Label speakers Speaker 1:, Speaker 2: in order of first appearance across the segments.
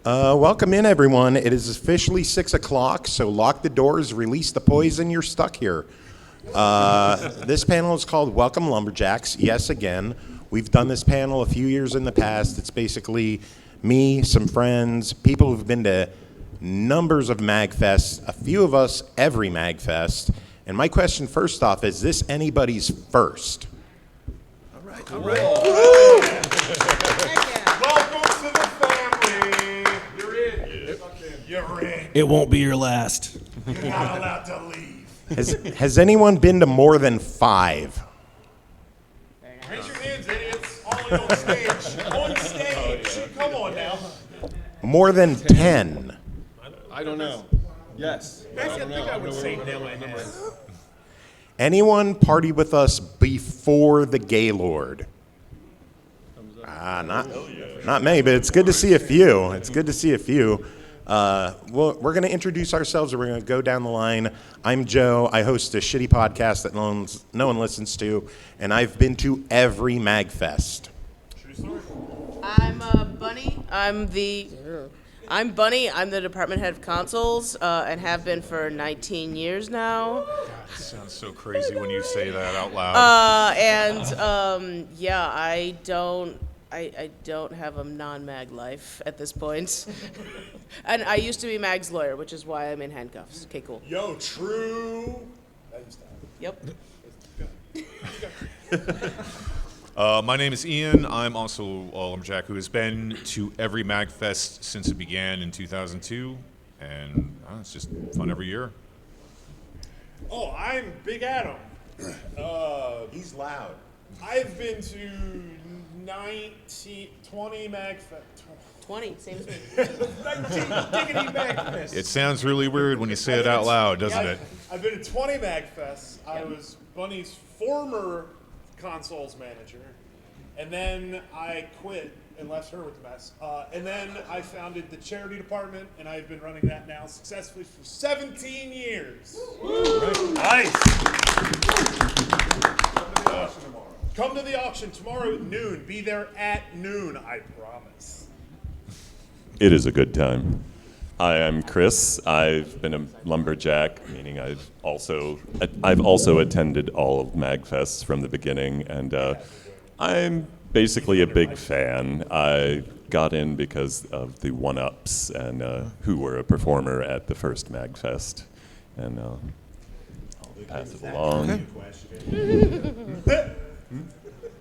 Speaker 1: Welcome in, everyone. It is officially 6 o'clock, so lock the doors, release the poison, you're stuck here. This panel is called Welcome Lumberjacks. Yes, again. We've done this panel a few years in the past. It's basically me, some friends, people who've been to numbers of MAGFests, a few of us every MAGFest. And my question first off, is this anybody's first?
Speaker 2: All right. Woo! Welcome to the family. You're in. You're in.
Speaker 3: It won't be your last.
Speaker 2: You're not allowed to leave.
Speaker 1: Has anyone been to more than 5?
Speaker 2: Raise your hands, idiots. All on stage. On stage. Come on now.
Speaker 1: More than 10?
Speaker 4: I don't know. Yes.
Speaker 2: I think I would say no and yes.
Speaker 1: Anyone party with us before the Gaylord? Not many, but it's good to see a few. It's good to see a few. We're going to introduce ourselves, and we're going to go down the line. I'm Joe. I host a shitty podcast that no one listens to, and I've been to every MAGFest.
Speaker 5: I'm Bunny. I'm Bunny. I'm the department head of consoles, and have been for 19 years now.
Speaker 6: That sounds so crazy when you say that out loud.
Speaker 5: I don't have a non-mag life at this point. And I used to be Mag's lawyer, which is why I'm in handcuffs. Okay, cool.
Speaker 2: Yo, true.
Speaker 5: Yep.
Speaker 6: My name is Ian. I'm also a Lumberjack who has been to every MAGFest since it began in 2002, and it's just fun every year.
Speaker 2: Oh, I'm Big Adam.
Speaker 1: He's loud.
Speaker 2: I've been to 20 MAGFest.
Speaker 5: 20, same as me.
Speaker 2: 19 diggity MAGFest.
Speaker 6: It sounds really weird when you say it out loud, doesn't it?
Speaker 2: I've been to 20 MAGFests. I was Bunny's former consoles manager, and then I quit and left her with the mess. And then I founded the charity department, and I've been running that now successfully for 17 years.
Speaker 4: Nice.
Speaker 2: Come to the auction tomorrow at noon. Be there at noon, I promise.
Speaker 7: It is a good time. Hi, I'm Chris. I've been a lumberjack, meaning I've also attended all of MAGFests from the beginning, and I'm basically a big fan. I got in because of the one-ups and who were a performer at the first MAGFest, and I'll pass it along.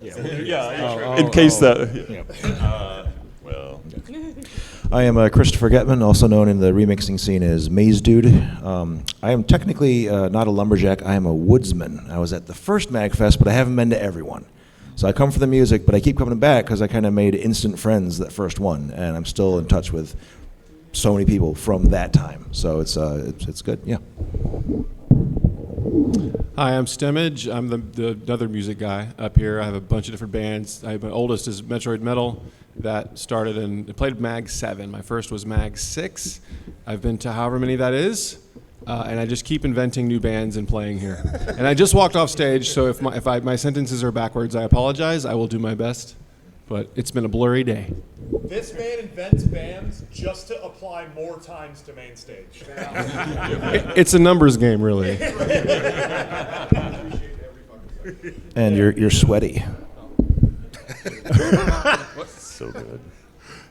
Speaker 7: In case that. Well.
Speaker 3: I am Christopher Getman, also known in the remixing scene as Maze Dude. I am technically not a lumberjack. I am a woodsman. I was at the first MAGFest, but I haven't been to everyone. So I come for the music, but I keep coming back because I kind of made instant friends that first one, and I'm still in touch with so many people from that time. So it's good, yeah.
Speaker 4: Hi, I'm Stemage. I'm the other music guy up here. I have a bunch of different bands. My oldest is Metroid Metal. That started I played Mag 7. My first was Mag 6. I've been to however many that is, and I just keep inventing new bands and playing here. And I just walked off stage, so if my sentences are backwards, I apologize. I will do my best, but it's been a blurry day.
Speaker 2: This man invents bands just to apply more times to main stage.
Speaker 4: It's a numbers game, really.
Speaker 3: And you're sweaty.
Speaker 7: So good.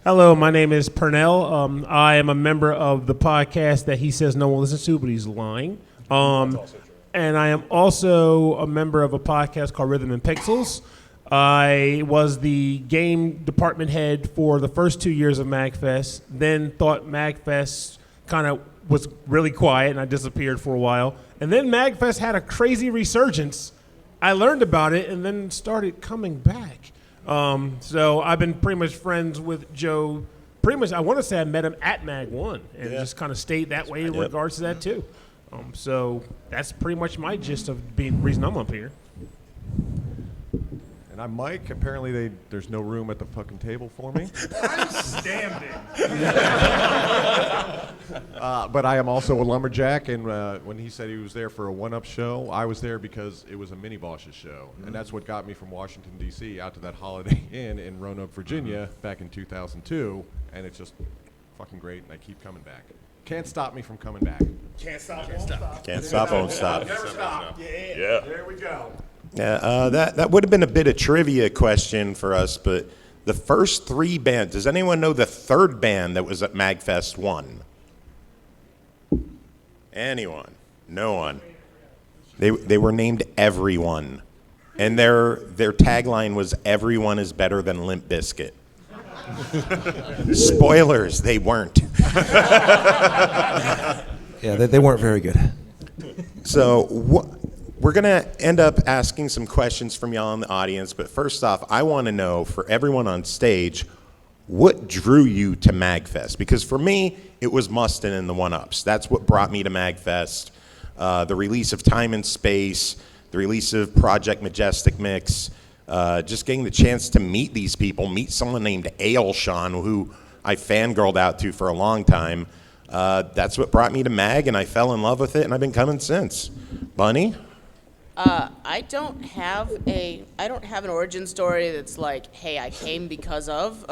Speaker 8: Hello, my name is Pernell. I am a member of the podcast that he says no one listens to, but he's lying. And I am also a member of a podcast called Rhythm and Pixels. I was the game department head for the first 2 years of MAGFest, then thought MAGFest kind of was really quiet, and I disappeared for a while. And then MAGFest had a crazy resurgence. I learned about it and then started coming back. So I've been pretty much friends with Joe. Pretty much, I want to say I met him at Mag 1 and just kind of stayed that way in regards to that too. So that's pretty much my gist of the reason I'm up here.
Speaker 9: And I'm Mike. Apparently there's no room at the fucking table for me.
Speaker 2: I'm standing.
Speaker 9: But I am also a lumberjack, and when he said he was there for a one-up show, I was there because it was a mini bosses show, and that's what got me from Washington D.C. out to that Holiday Inn in Roanoke, Virginia, back in 2002, and it's just fucking great, and I keep coming back. Can't stop me from coming back.
Speaker 2: Can't stop, won't stop.
Speaker 1: Can't stop, won't stop.
Speaker 2: Never stop. Yeah.
Speaker 7: Yeah.
Speaker 2: There we go.
Speaker 1: Yeah, that would have been a bit of trivia question for us, but the first 3 bands, does anyone know the third band that was at MAGFest 1? Anyone? No one. They were named Everyone. And their tagline was "Everyone is better than Limp Bizkit." Spoilers, they weren't.
Speaker 3: Yeah, they weren't very good.
Speaker 1: So we're going to end up asking some questions from y'all in the audience, but first off, I want to know, for everyone on stage, what drew you to MAGFest? Because for me, it was Mustin and the One-Ups. That's what brought me to MAGFest. The release of Time and Space, the release of Project Majestic Mix, just getting the chance to meet these people, meet someone named Ailshan, who I fangirled out to for a long time. That's what brought me to MAG, and I fell in love with it, and I've been coming since. Bunny?
Speaker 5: I don't have an origin story that's like, hey, I came because of.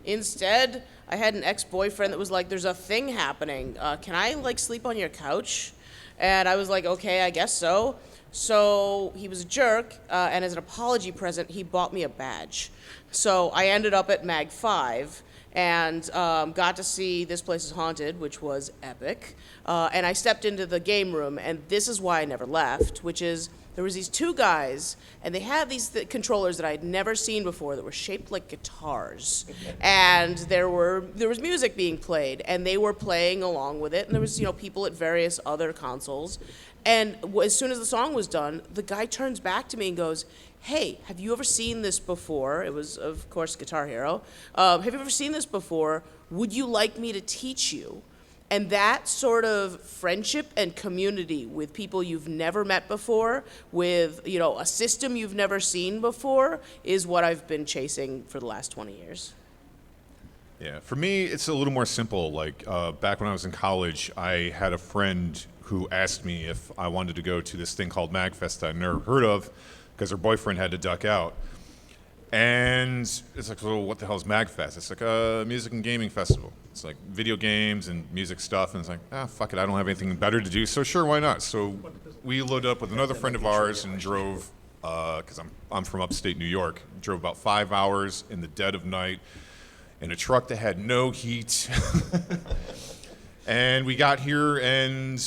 Speaker 5: Instead, I had an ex-boyfriend that was like, there's a thing happening. Can I like sleep on your couch? And I was like, okay, I guess so. So he was a jerk, and as an apology present, he bought me a badge. So I ended up at MAG 5 and got to see This Place is Haunted, which was epic. And I stepped into the game room, and this is why I never left, which is there was these 2 guys, and they had these controllers that I had never seen before that were shaped like guitars. And there was music being played, and they were playing along with it, and there was people at various other consoles. And as soon as the song was done, the guy turns back to me and goes, hey, have you ever seen this before? It was, of course, Guitar Hero. Have you ever seen this before? Would you like me to teach you? And that sort of friendship and community with people you've never met before, with a system you've never seen before, is what I've been chasing for the last 20 years.
Speaker 6: Yeah, for me, it's a little more simple. Like back when I was in college, I had a friend who asked me if I wanted to go to this thing called MAGFest I'd never heard of, because her boyfriend had to duck out. And it's like, well, what the hell is MAGFest? It's like a music and gaming festival. It's like video games and music stuff. And it's like, fuck it, I don't have anything better to do, so sure, why not? So we loaded up with another friend of ours and drove, because I'm from upstate New York, drove about 5 hours in the dead of night in a truck that had no heat. And we got here, and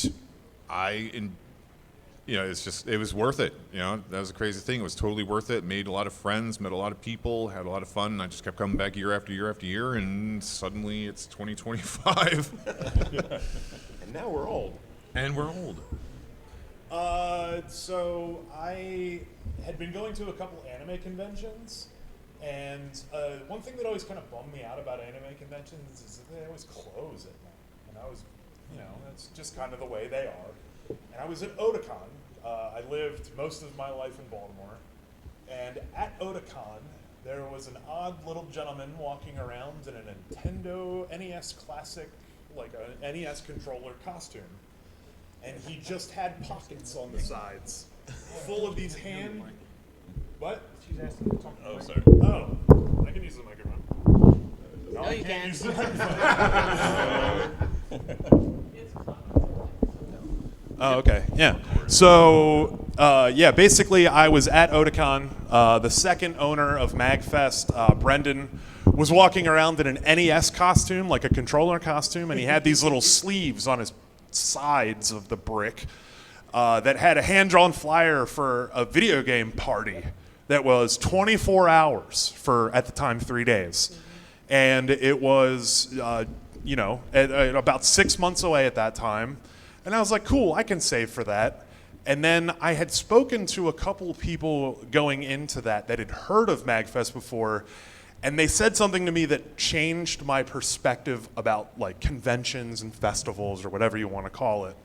Speaker 6: it was worth it. That was a crazy thing. It was totally worth it. Made a lot of friends, met a lot of people, had a lot of fun. And I just kept coming back year after year after year, and suddenly it's 2025.
Speaker 1: And now we're old.
Speaker 6: And we're old.
Speaker 2: So I had been going to a couple anime conventions, and one thing that always kind of bummed me out about anime conventions is that they always close at night. And I was, that's just kind of the way they are. And I was at Otakon. I lived most of my life in Baltimore. And at Otakon, there was an odd little gentleman walking around in a Nintendo NES Classic, like an NES controller costume. And he just had pockets on the sides, full of these hand... What? She's asking to talk.
Speaker 6: Oh, sorry.
Speaker 2: Oh, I can use the microphone.
Speaker 5: No, you can't.
Speaker 2: Use the microphone.
Speaker 10: Oh, okay. Yeah. So, basically, I was at Otakon. The second owner of MAGFest, Brendan, was walking around in an NES costume, like a controller costume, and he had these little sleeves on his sides of the brick that had a hand-drawn flyer for a video game party that was 24 hours for, at the time, 3 days. And it was, about 6 months away at that time. And I was like, cool, I can save for that. And then I had spoken to a couple people going into that had heard of MAGFest before, and they said something to me that changed my perspective about like conventions and festivals or whatever you want to call it.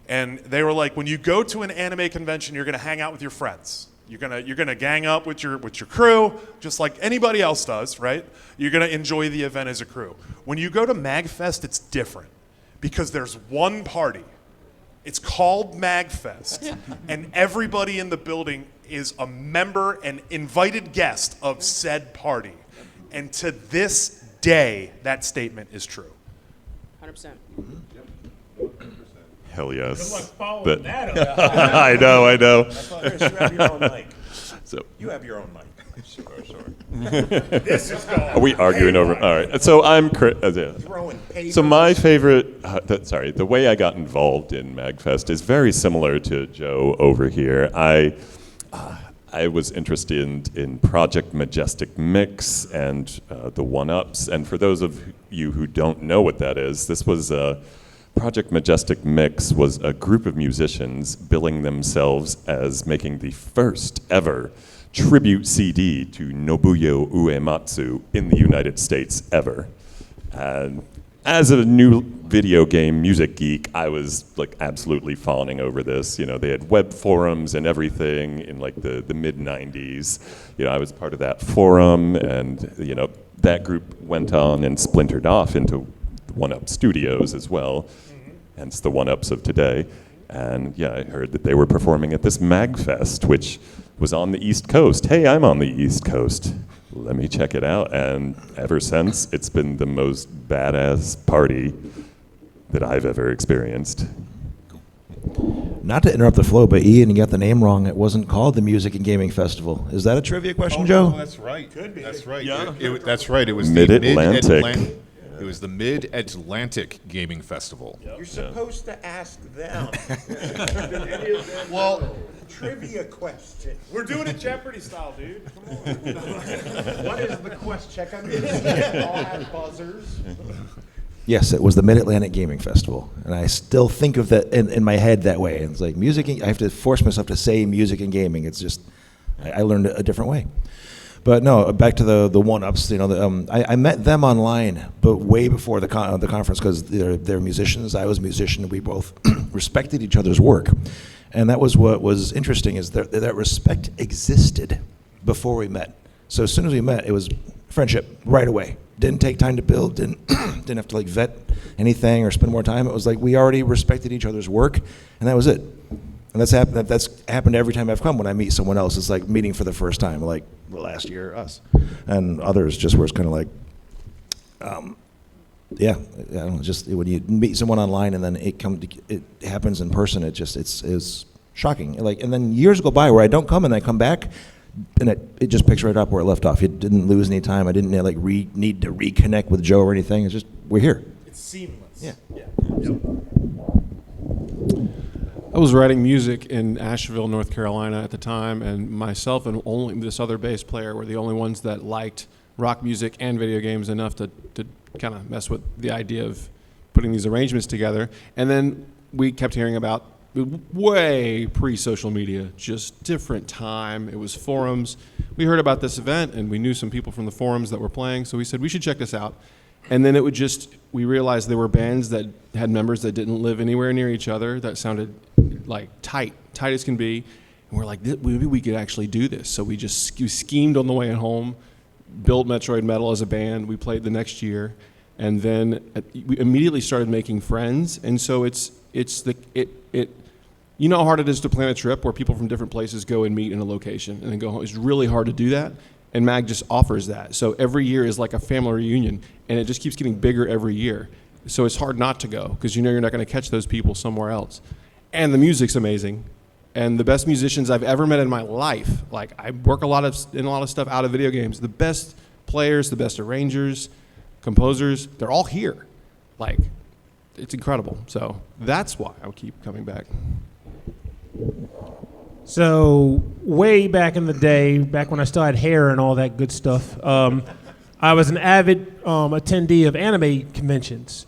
Speaker 10: And they were like, when you go to an anime convention, you're gonna hang out with your friends. You're gonna gang up with your crew, just like anybody else does, right? You're gonna enjoy the event as a crew. When you go to MAGFest, it's different because there's one party. It's called MAGFest, and everybody in the building is a member and invited guest of said party. And to this day, that statement is true.
Speaker 5: 100%.
Speaker 7: Hell yes.
Speaker 8: Good luck following
Speaker 7: But-
Speaker 8: that up.
Speaker 7: I know.
Speaker 1: Chris, you have your own mic.
Speaker 7: So
Speaker 1: You have your own mic.
Speaker 7: are we arguing over? All right. So I'm Chris.
Speaker 1: Throwing papers.
Speaker 7: So my favorite, the way I got involved in MAGFest is very similar to Joe over here. I was interested in Project Majestic Mix and the one-ups. And for those of you who don't know what that is, this was Project Majestic Mix was a group of musicians billing themselves as making the first ever tribute CD to Nobuyo Uematsu in the United States ever. And as a new video game music geek, I was like absolutely fawning over this. You know, they had web forums and everything in like the mid 90s. You know, I was part of that forum, and you know, that group went on and splintered off into One-Up Studios as well, hence the One-Ups of today. And yeah, I heard that they were performing at this MAGFest, which was on the East Coast. Hey, I'm on the East Coast. Let me check it out. And ever since, it's been the most badass party that I've ever experienced.
Speaker 3: Not to interrupt the flow, but Ian, you got the name wrong. It wasn't called the Music and Gaming Festival. Is that a trivia question, Joe?
Speaker 6: No, that's right. Could be. That's right.
Speaker 10: Yeah.
Speaker 6: That's right. It was
Speaker 7: Mid-Atlantic.
Speaker 6: the Mid-Atlantic. It was the Mid-Atlantic Gaming Festival.
Speaker 1: You're supposed to ask them.
Speaker 6: Well,
Speaker 1: Trivia question.
Speaker 2: We're doing it Jeopardy style, dude. Come on.
Speaker 1: What is the question? Check on this. All have buzzers.
Speaker 3: Yes, it was the Mid-Atlantic Gaming Festival, and I still think of that in my head that way. It's like music. I have to force myself to say music and gaming. It's just I learned it a different way. But no, back to the one-ups. You know, I met them online, but way before the conference, because they're musicians. I was a musician. We both respected each other's work, and that was what was interesting. Is that respect existed before we met. So as soon as we met, it was friendship right away. Didn't take time to build. Didn't have to like vet anything or spend more time. It was like we already respected each other's work, and that was it. And that's happened every time I've come. When I meet someone else, it's like meeting for the first time, like last year, us, and others. Just where it's kind of like, I don't know, just when you meet someone online and then it happens in person. It's shocking. Like, and then years go by where I don't come and I come back, and it just picks right up where it left off. It didn't lose any time. I didn't need to reconnect with Joe or anything. It's just we're here.
Speaker 2: It's seamless.
Speaker 3: Yeah.
Speaker 4: I was writing music in Asheville, North Carolina at the time, and myself and only this other bass player were the only ones that liked rock music and video games enough to kind of mess with the idea of putting these arrangements together. And then we kept hearing about way pre-social media, just different time. It was forums. We heard about this event, and we knew some people from the forums that were playing, so we said we should check this out. And then we realized there were bands that had members that didn't live anywhere near each other, that sounded like tight as can be. And we're like, maybe we could actually do this. So we just schemed on the way at built Metroid Metal as a band. We played the next year. And then we immediately started making friends. And so you know how hard it is to plan a trip where people from different places go and meet in a location and then go home. It's really hard to do that. And MAG just offers that. So every year is like a family reunion, and it just keeps getting bigger every year. So it's hard not to go, because you know you're not going to catch those people somewhere else. And the music's amazing. And the best musicians I've ever met in my life, like I work in a lot of stuff out of video games. The best players, the best arrangers, composers, they're all here. Like, it's incredible. So that's why I would keep coming back.
Speaker 8: So way back in the day, back when I still had hair and all that good stuff, I was an avid attendee of anime conventions.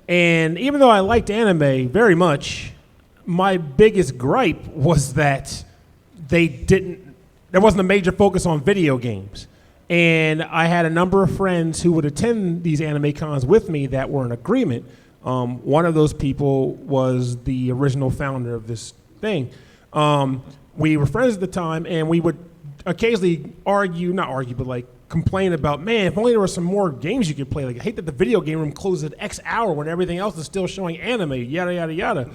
Speaker 8: And even though I liked anime very much, my biggest gripe was that there wasn't a major focus on video games. And I had a number of friends who would attend these anime cons with me that were in agreement. One of those people was the original founder of this thing. We were friends at the time, and we would occasionally complain about, man, if only there were some more games you could play. Like, I hate that the video game room closes at X hour when everything else is still showing anime, yada, yada, yada.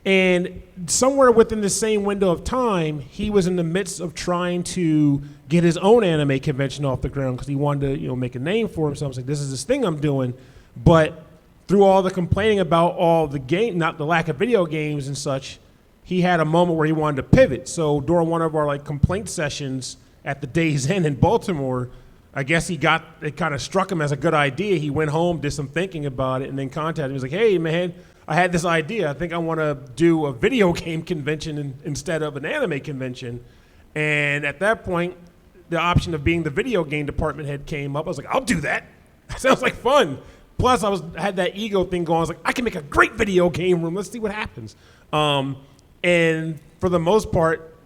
Speaker 8: And somewhere within the same window of time, he was in the midst of trying to get his own anime convention off the ground because he wanted to, make a name for himself. He's like, this is this thing I'm doing. But through all the complaining about all the not the lack of video games and such, he had a moment where he wanted to pivot. So during one of our like complaint sessions at the Days Inn in Baltimore, I guess it kind of struck him as a good idea. He went home, did some thinking about it, and then contacted me. He was like, hey, man, I had this idea. I think I want to do a video game convention instead of an anime convention. And at that point, the option of being the video game department head came up. I was like, I'll do that. That sounds like fun. Plus, I had that ego thing going. I was like, I can make a great video game room. Let's see what happens. And for the most part,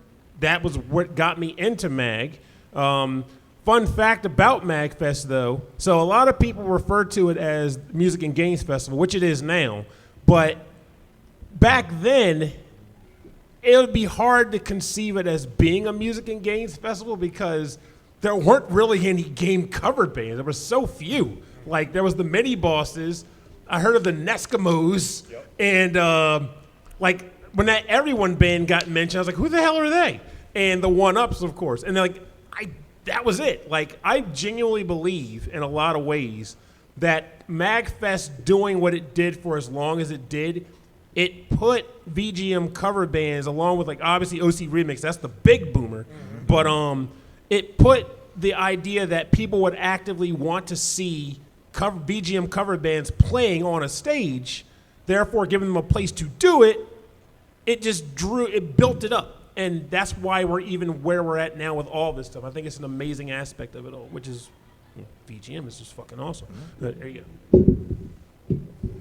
Speaker 8: that was what got me into MAG. Fun fact about MAGFest, though. So a lot of people refer to it as Music and Games Festival, which it is now. But back then, it would be hard to conceive it as being a Music and Games Festival because there weren't really any game covered bands. There were so few. Like, there was the Mini Bosses. I heard of the Neskimos. And, like, when that Everyone band got mentioned, I was like, who the hell are they? And the One-Ups, of course. And, like, that was it. Like, I genuinely believe in a lot of ways that MAGFest doing what it did for as long as it did, it put VGM cover bands along with, like, obviously OC Remix. That's the big boomer. Mm-hmm. But it put the idea that people would actively want to see VGM cover bands playing on a stage, therefore giving them a place to do it. It built it up. And that's why we're even where we're at now with all this stuff. I think it's an amazing aspect of it all, which is VGM is just fucking awesome. But there you go.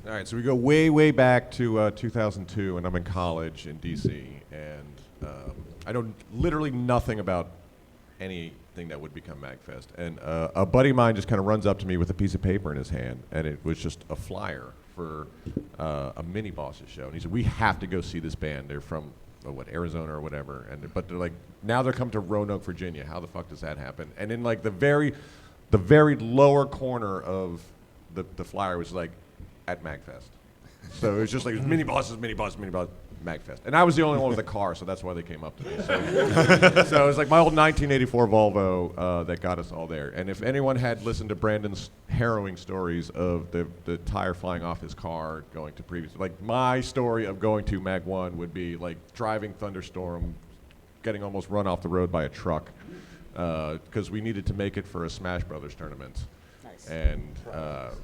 Speaker 9: All right, so we go way, way back to 2002, and I'm in college in D.C., and I know literally nothing about anything that would become MAGFest. And a buddy of mine just kind of runs up to me with a piece of paper in his hand, and it was just a flyer for a Mini Bosses show. And he said, we have to go see this band. They're from Arizona or whatever, but they're like, now they're coming to Roanoke, Virginia. How the fuck does that happen? And in like the very lower corner of the flyer was like, at MAGFest. So it was just like Mini Bosses, MAGFest. And I was the only one with a car, so that's why they came up to me. So it was like my old 1984 Volvo that got us all there. And if anyone had listened to Brandon's harrowing stories of the tire flying off his car going to previous, like my story of going to Mag 1 would be like driving thunderstorm, getting almost run off the road by a truck, because we needed to make it for a Smash Brothers tournament. And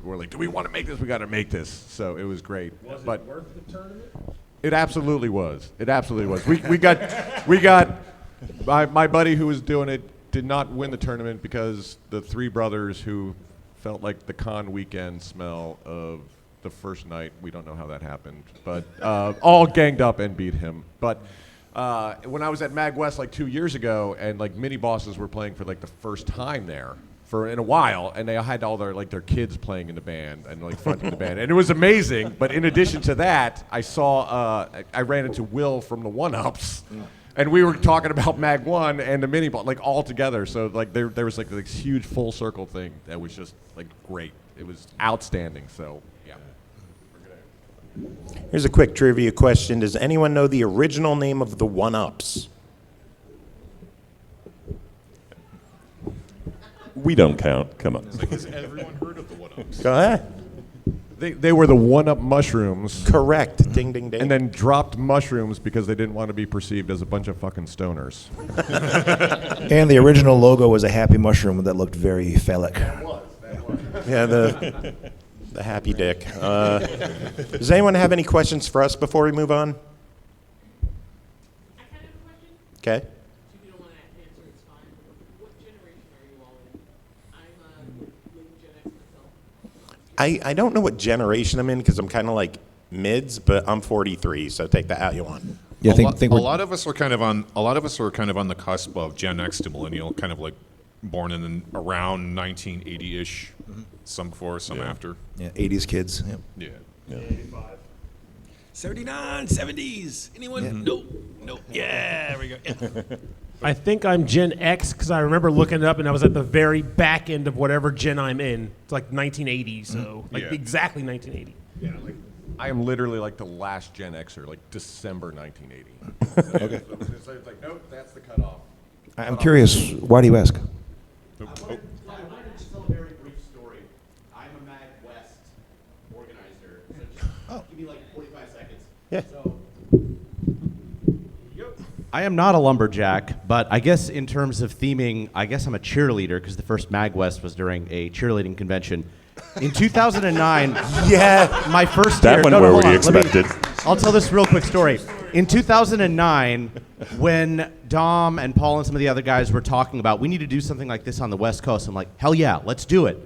Speaker 9: we're like, do we want to make this? We got to make this. So it was great.
Speaker 8: Was it worth the tournament?
Speaker 9: It absolutely was. It absolutely was. We got my buddy who was doing it did not win the tournament because the three brothers who felt like the con weekend smell of the first night. We don't know how that happened, but all ganged up and beat him. But when I was at Mag West like 2 years ago, and like Mini Bosses were playing for like the first time there in a while, and they had all their kids playing in the band and like fronting the band, and it was amazing. But in addition to that, I ran into Will from the One-Ups, and we were talking about Mag 1 and the Mini Boss like all together. So like there was like this huge full circle thing that was just like great. It was outstanding. So yeah.
Speaker 1: Here's a quick trivia question. Does anyone know the original name of the One-Ups?
Speaker 7: We don't count. Come on.
Speaker 6: Has everyone heard of the One-Ups?
Speaker 1: Go ahead.
Speaker 9: They were the One-Up mushrooms.
Speaker 1: Correct. Ding, ding, ding.
Speaker 9: And then dropped mushrooms because they didn't want to be perceived as a bunch of fucking stoners.
Speaker 3: And the original logo was a happy mushroom that looked very phallic.
Speaker 1: Yeah, the happy dick. Does anyone have any questions for us before we move on?
Speaker 5: I kind of have a question.
Speaker 1: Okay.
Speaker 5: If you don't want to answer, it's fine. What generation are you all in? I'm late Gen X myself.
Speaker 1: I don't know what generation I'm in because I'm kind of like mids, but I'm 43, so take that out you want.
Speaker 3: Yeah,
Speaker 6: a lot of us are kind of on the cusp of Gen X to millennial, kind of like born in around 1980-ish, some before, some after.
Speaker 3: Yeah, 80s kids. Yep.
Speaker 6: Yeah.
Speaker 2: 85.
Speaker 11: 79, 70s. Anyone?
Speaker 3: Yeah.
Speaker 11: Nope. Yeah, there we go. Yeah.
Speaker 8: I think I'm Gen X because I remember looking it up and I was at the very back end of whatever gen I'm in. It's like 1980, so like exactly 1980.
Speaker 9: Yeah, like I am literally like the last Gen Xer, like December 1980.
Speaker 3: Okay.
Speaker 9: So it's like, nope, that's the cutoff.
Speaker 3: I'm curious, why do you ask?
Speaker 11: I wanted to tell a very brief story. I'm a Mag West organizer,
Speaker 12: Give me like 45 seconds.
Speaker 1: Yeah.
Speaker 12: I am not a lumberjack, but I guess in terms of theming, I guess I'm a cheerleader because the first MAGWest was during a cheerleading convention. In 2009,
Speaker 1: Yeah.
Speaker 12: my first
Speaker 7: That
Speaker 12: year.
Speaker 7: went
Speaker 12: no,
Speaker 7: where
Speaker 12: hold
Speaker 7: we
Speaker 12: on, let me-
Speaker 7: expected.
Speaker 12: I'll tell this real quick story. In 2009, when Dom and Paul and some of the other guys were talking about we need to do something like this on the West Coast, I'm like, hell yeah, let's do it.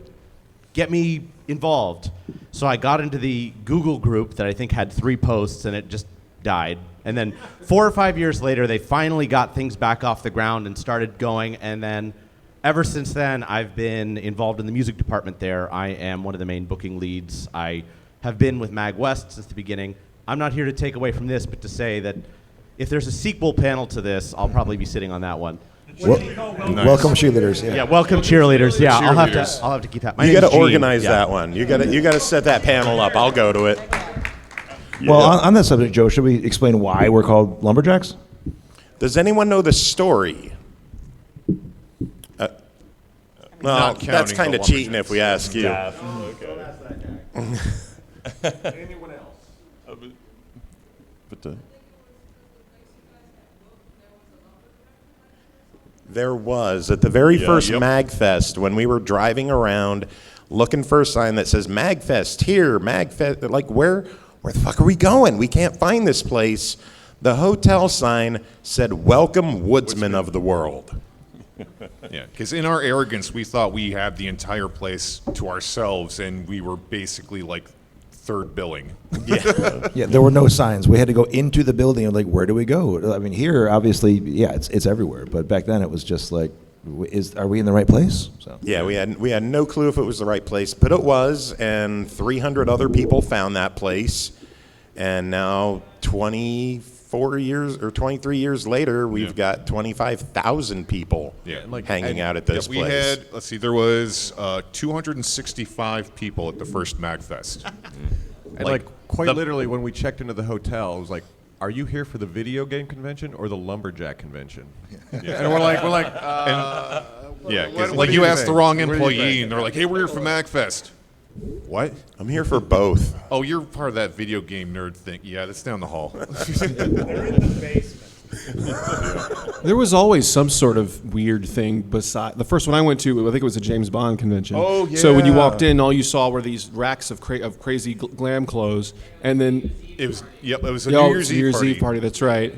Speaker 12: Get me involved. So I got into the Google group that I think had 3 posts and it just died. And then 4 or 5 years later, they finally got things back off the ground and started going. And then ever since then, I've been involved in the music department there. I am one of the main booking leads. I have been with MAGWest since the beginning. I'm not here to take away from this, but to say that if there's a sequel panel to this, I'll probably be sitting on that one.
Speaker 3: Welcome cheerleaders.
Speaker 12: Yeah, welcome cheerleaders. Yeah, I'll
Speaker 6: Cheerleaders.
Speaker 12: have to keep that. My
Speaker 1: You
Speaker 12: name's
Speaker 1: got to
Speaker 12: Gene.
Speaker 1: organize
Speaker 12: Yeah.
Speaker 1: that one. You got to set that panel up. I'll go to it.
Speaker 3: Well, on that subject, Joe, should we explain why we're called Lumberjacks?
Speaker 1: Does anyone know the story? Well,
Speaker 6: Not
Speaker 1: that's
Speaker 6: counting
Speaker 1: kind
Speaker 6: the
Speaker 1: of cheating
Speaker 6: Lumberjacks.
Speaker 1: if we ask you.
Speaker 2: Anyone else?
Speaker 7: But,
Speaker 1: There was at the very
Speaker 7: Yeah,
Speaker 1: first
Speaker 7: yep.
Speaker 1: MAGFest when we were driving around looking for a sign that says MAGFest here, MAGFest. Like where the fuck are we going? We can't find this place. The hotel sign said "Welcome, Woodsman of the World."
Speaker 6: Yeah, because in our arrogance, we thought we had the entire place to ourselves, and we were basically like third billing.
Speaker 3: Yeah, there were no signs. We had to go into the building and like, where do we go? I mean, here, obviously, yeah, it's everywhere. But back then, it was just like, are we in the right place? So
Speaker 1: Yeah, we had no clue if it was the right place, but it was, and 300 other people found that place, and now 24 years or 23 years later, we've got 25,000 people hanging out at this
Speaker 6: we
Speaker 1: place.
Speaker 6: had, let's see, there was 265 people at the first MAGFest.
Speaker 9: And like quite literally, when we checked into the hotel, it was like, "Are you here for the video game convention or the lumberjack convention?"
Speaker 6: Yeah.
Speaker 9: And we're like,
Speaker 6: Yeah, 'cause,
Speaker 9: what
Speaker 6: like
Speaker 9: do
Speaker 6: you
Speaker 9: you
Speaker 6: asked the
Speaker 9: think?
Speaker 6: wrong
Speaker 9: What do you
Speaker 6: employee,
Speaker 9: think?
Speaker 6: and they're like, "Hey, we're here for MAGFest." What?
Speaker 1: I'm here for both.
Speaker 6: Oh, you're part of that video game nerd thing. Yeah, that's down the hall.
Speaker 2: They're in the basement.
Speaker 4: There was always some sort of weird thing beside the first one I went to. I think it was a James Bond convention.
Speaker 6: Oh,
Speaker 4: So when you
Speaker 6: yeah.
Speaker 4: walked in, all you saw were these racks of crazy glam clothes, and then
Speaker 6: It was a
Speaker 4: oh,
Speaker 6: New Year's Eve party.
Speaker 4: That's right.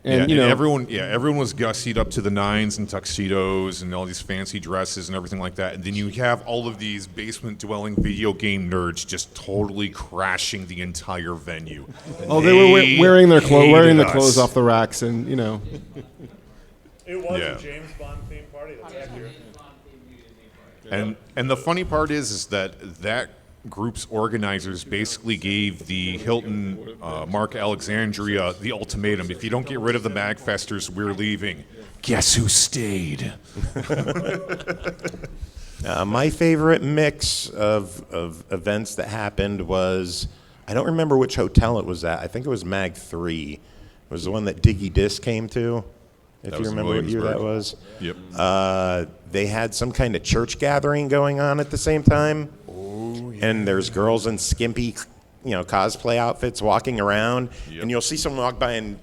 Speaker 6: And
Speaker 4: And you know,
Speaker 6: everyone was gussied up to the nines in tuxedos and all these fancy dresses and everything like that. And then you have all of these basement-dwelling video game nerds just totally crashing the entire venue.
Speaker 4: oh, they were wearing their
Speaker 6: hated us.
Speaker 4: clothes off the racks, and you know.
Speaker 2: It was
Speaker 6: Yeah.
Speaker 2: a James Bond themed party. That's accurate.
Speaker 6: And the funny part is that group's organizers basically gave the Hilton Mark Alexandria the ultimatum: if you don't get rid of the MAGFesters, we're leaving. Guess who stayed?
Speaker 1: My favorite mix of events that happened was, I don't remember which hotel it was at. I think it was MAG 3. It was the one that Diggy Diss came to, if
Speaker 6: That
Speaker 1: you
Speaker 6: was in
Speaker 1: remember what year that
Speaker 6: Williamsburg.
Speaker 1: was.
Speaker 6: Yep.
Speaker 1: They had some kind of church gathering going on at the same time. Oh, yeah. And there's girls in skimpy, cosplay outfits walking around.
Speaker 6: Yep.
Speaker 1: And you'll see someone walk by and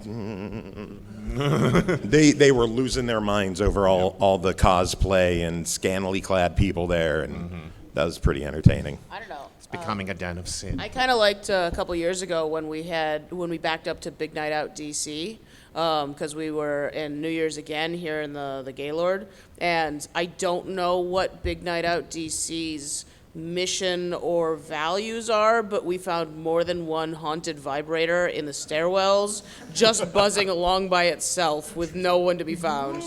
Speaker 1: they were losing their minds over all the cosplay and scantily clad people there. And that was pretty entertaining.
Speaker 5: I don't know.
Speaker 6: It's becoming a den of sin.
Speaker 5: I kind of liked a couple years ago when we backed up to Big Night Out DC, because we were in New Year's again here in the Gaylord, and I don't know what Big Night Out DC's mission or values are, but we found more than one haunted vibrator in the stairwells, just buzzing along by itself with no one to be found.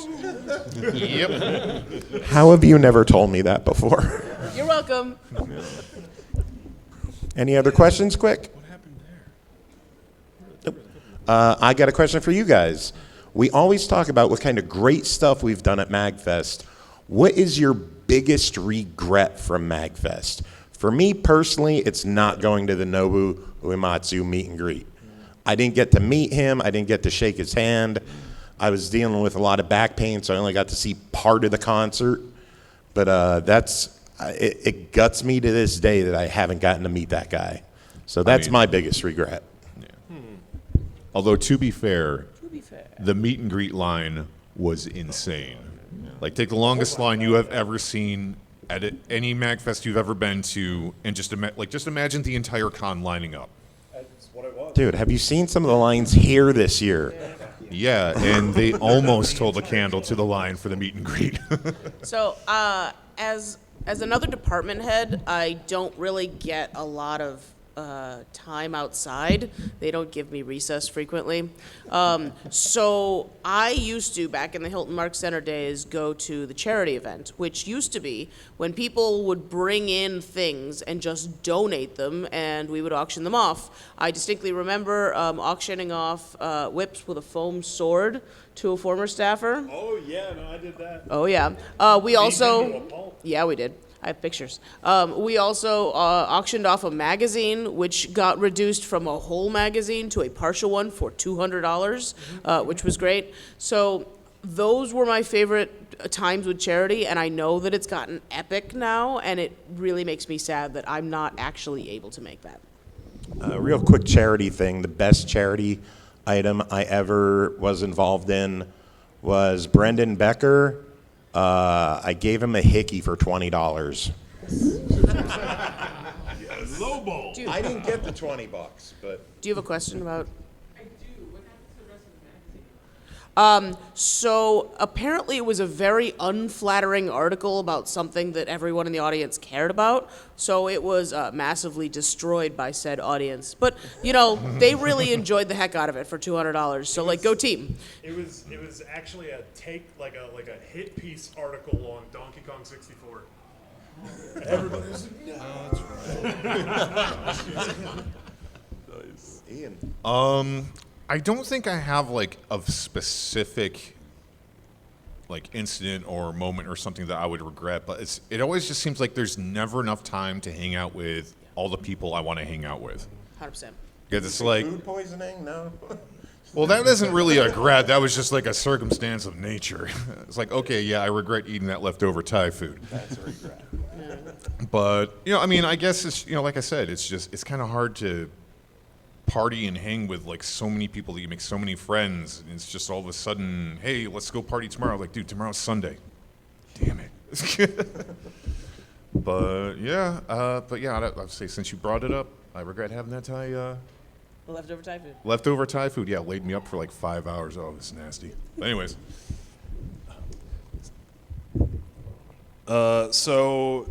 Speaker 6: Yep.
Speaker 1: How have you never told me that before?
Speaker 5: You're welcome.
Speaker 1: Any other questions, quick? What happened there? I got a question for you guys. We always talk about what kind of great stuff we've done at MAGFest. What is your biggest regret from MAGFest? For me personally, it's not going to the Nobu Uematsu meet and greet. I didn't get to meet him. I didn't get to shake his hand. I was dealing with a lot of back pain, so I only got to see part of the concert. But that's it guts me to this day that I haven't gotten to meet that guy. So that's my biggest regret.
Speaker 6: Although, to be fair, the meet and greet line was insane. Like, take the longest line you have ever seen at any MAGFest you've ever been to, and just imagine the entire con lining up.
Speaker 2: That's what it was.
Speaker 1: Dude, have you seen some of the lines here this year?
Speaker 6: Yeah, and they almost hold a candle to the line for the meet and greet.
Speaker 5: So, as another department head, I don't really get a lot of time outside. They don't give me recess frequently. So I used to, back in the Hilton Mark Center days, go to the charity event, which used to be when people would bring in things and just donate them, and we would auction them off. I distinctly remember auctioning off whips with a foam sword to a former staffer.
Speaker 2: Oh, yeah, no, I did that.
Speaker 5: Oh, yeah. We also... Yeah, we did. I have pictures. We also auctioned off a magazine, which got reduced from a whole magazine to a partial one for $200, which was great. So those were my favorite times with charity, and I know that it's gotten epic now, and it really makes me sad that I'm not actually able to make that.
Speaker 1: Real quick charity thing. The best charity item I ever was involved in was Brendan Becker. I gave him a hickey for $20.
Speaker 2: Low ball.
Speaker 1: I didn't get the $20, but
Speaker 5: Do you have a question about? I do. What happened to the rest of the magazine? So apparently it was a very unflattering article about something that everyone in the audience cared about. So it was massively destroyed by said audience. But they really enjoyed the heck out of it for $200. So go team.
Speaker 2: It was actually a like a hit piece article on Donkey Kong 64. Everybody was like, no, that's right.
Speaker 1: Ian.
Speaker 6: I don't think I have like a specific like incident or moment or something that I would regret, but it always just seems like there's never enough time to hang out with all the people I want to hang out with.
Speaker 5: 100%.
Speaker 6: Because it's like,
Speaker 1: Food poisoning? No.
Speaker 6: well, that isn't really a regret. That was just like a circumstance of nature. It's like, okay, yeah, I regret eating that leftover Thai food.
Speaker 1: That's a regret.
Speaker 6: But I guess it's like I said, it's kind of hard to party and hang with like so many people that you make so many friends, and it's just all of a sudden, hey, let's go party tomorrow. Like, dude, tomorrow's Sunday. Damn it. But yeah, I'd say since you brought it up, I regret having that leftover Thai food. Yeah, laid me up for like 5 hours. Oh, it's nasty. But anyways.
Speaker 10: So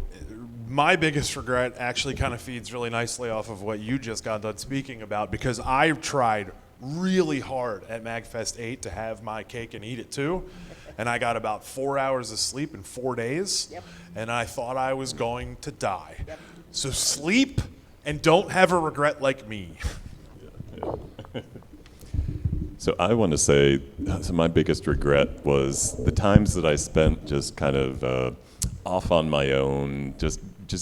Speaker 10: my biggest regret actually kind of feeds really nicely off of what you just got done speaking about, because I tried really hard at MAGFest 8 to have my cake and eat it too, and I got about 4 hours of sleep in 4 days, and I thought I was going to die. So sleep and don't have a regret like me.
Speaker 7: So I want to say, so my biggest regret was the times that I spent just kind of off on my own, just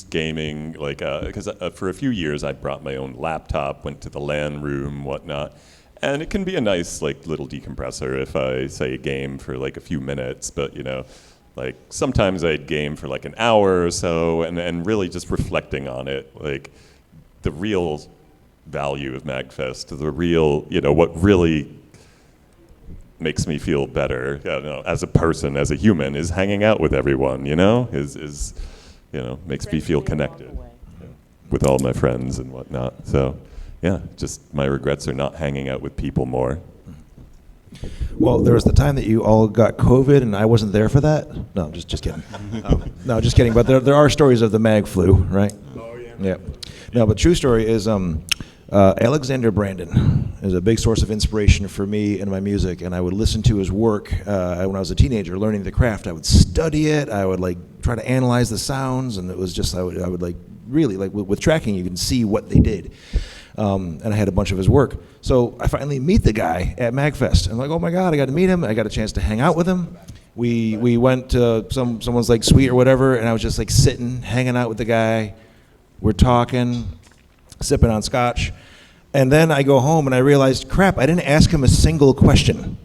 Speaker 7: gaming, like, because for a few years I brought my own laptop, went to the LAN room, whatnot, and it can be a nice, like, little decompressor if I, say, game for, like, a few minutes, but, like, sometimes I'd game for, like, an hour or so, and really just reflecting on it, like, the real value of MAGFest, the real, what really makes me feel better, as a person, as a human, is hanging out with everyone, is makes me feel connected with all my friends and whatnot. So, yeah, just my regrets are not hanging out with people more.
Speaker 3: Well, there was the time that you all got COVID, and I wasn't there for that. No, I'm just kidding. No, just kidding. But there are stories of the mag flu, right? Oh yeah. Yeah. No, but true story is Alexander Brandon is a big source of inspiration for me and my music, and I would listen to his work when I was a teenager, learning the craft. I would study it. I would try to analyze the sounds, and it was just I would really with tracking, you can see what they did. And I had a bunch of his work. So I finally meet the guy at MAGFest. I'm like, oh my God, I got to meet him. I got a chance to hang out with him. We went to someone's suite or whatever, and I was just sitting, hanging out with the guy. We're talking, sipping on scotch. And then I go home and I realized, crap, I didn't ask him a single question.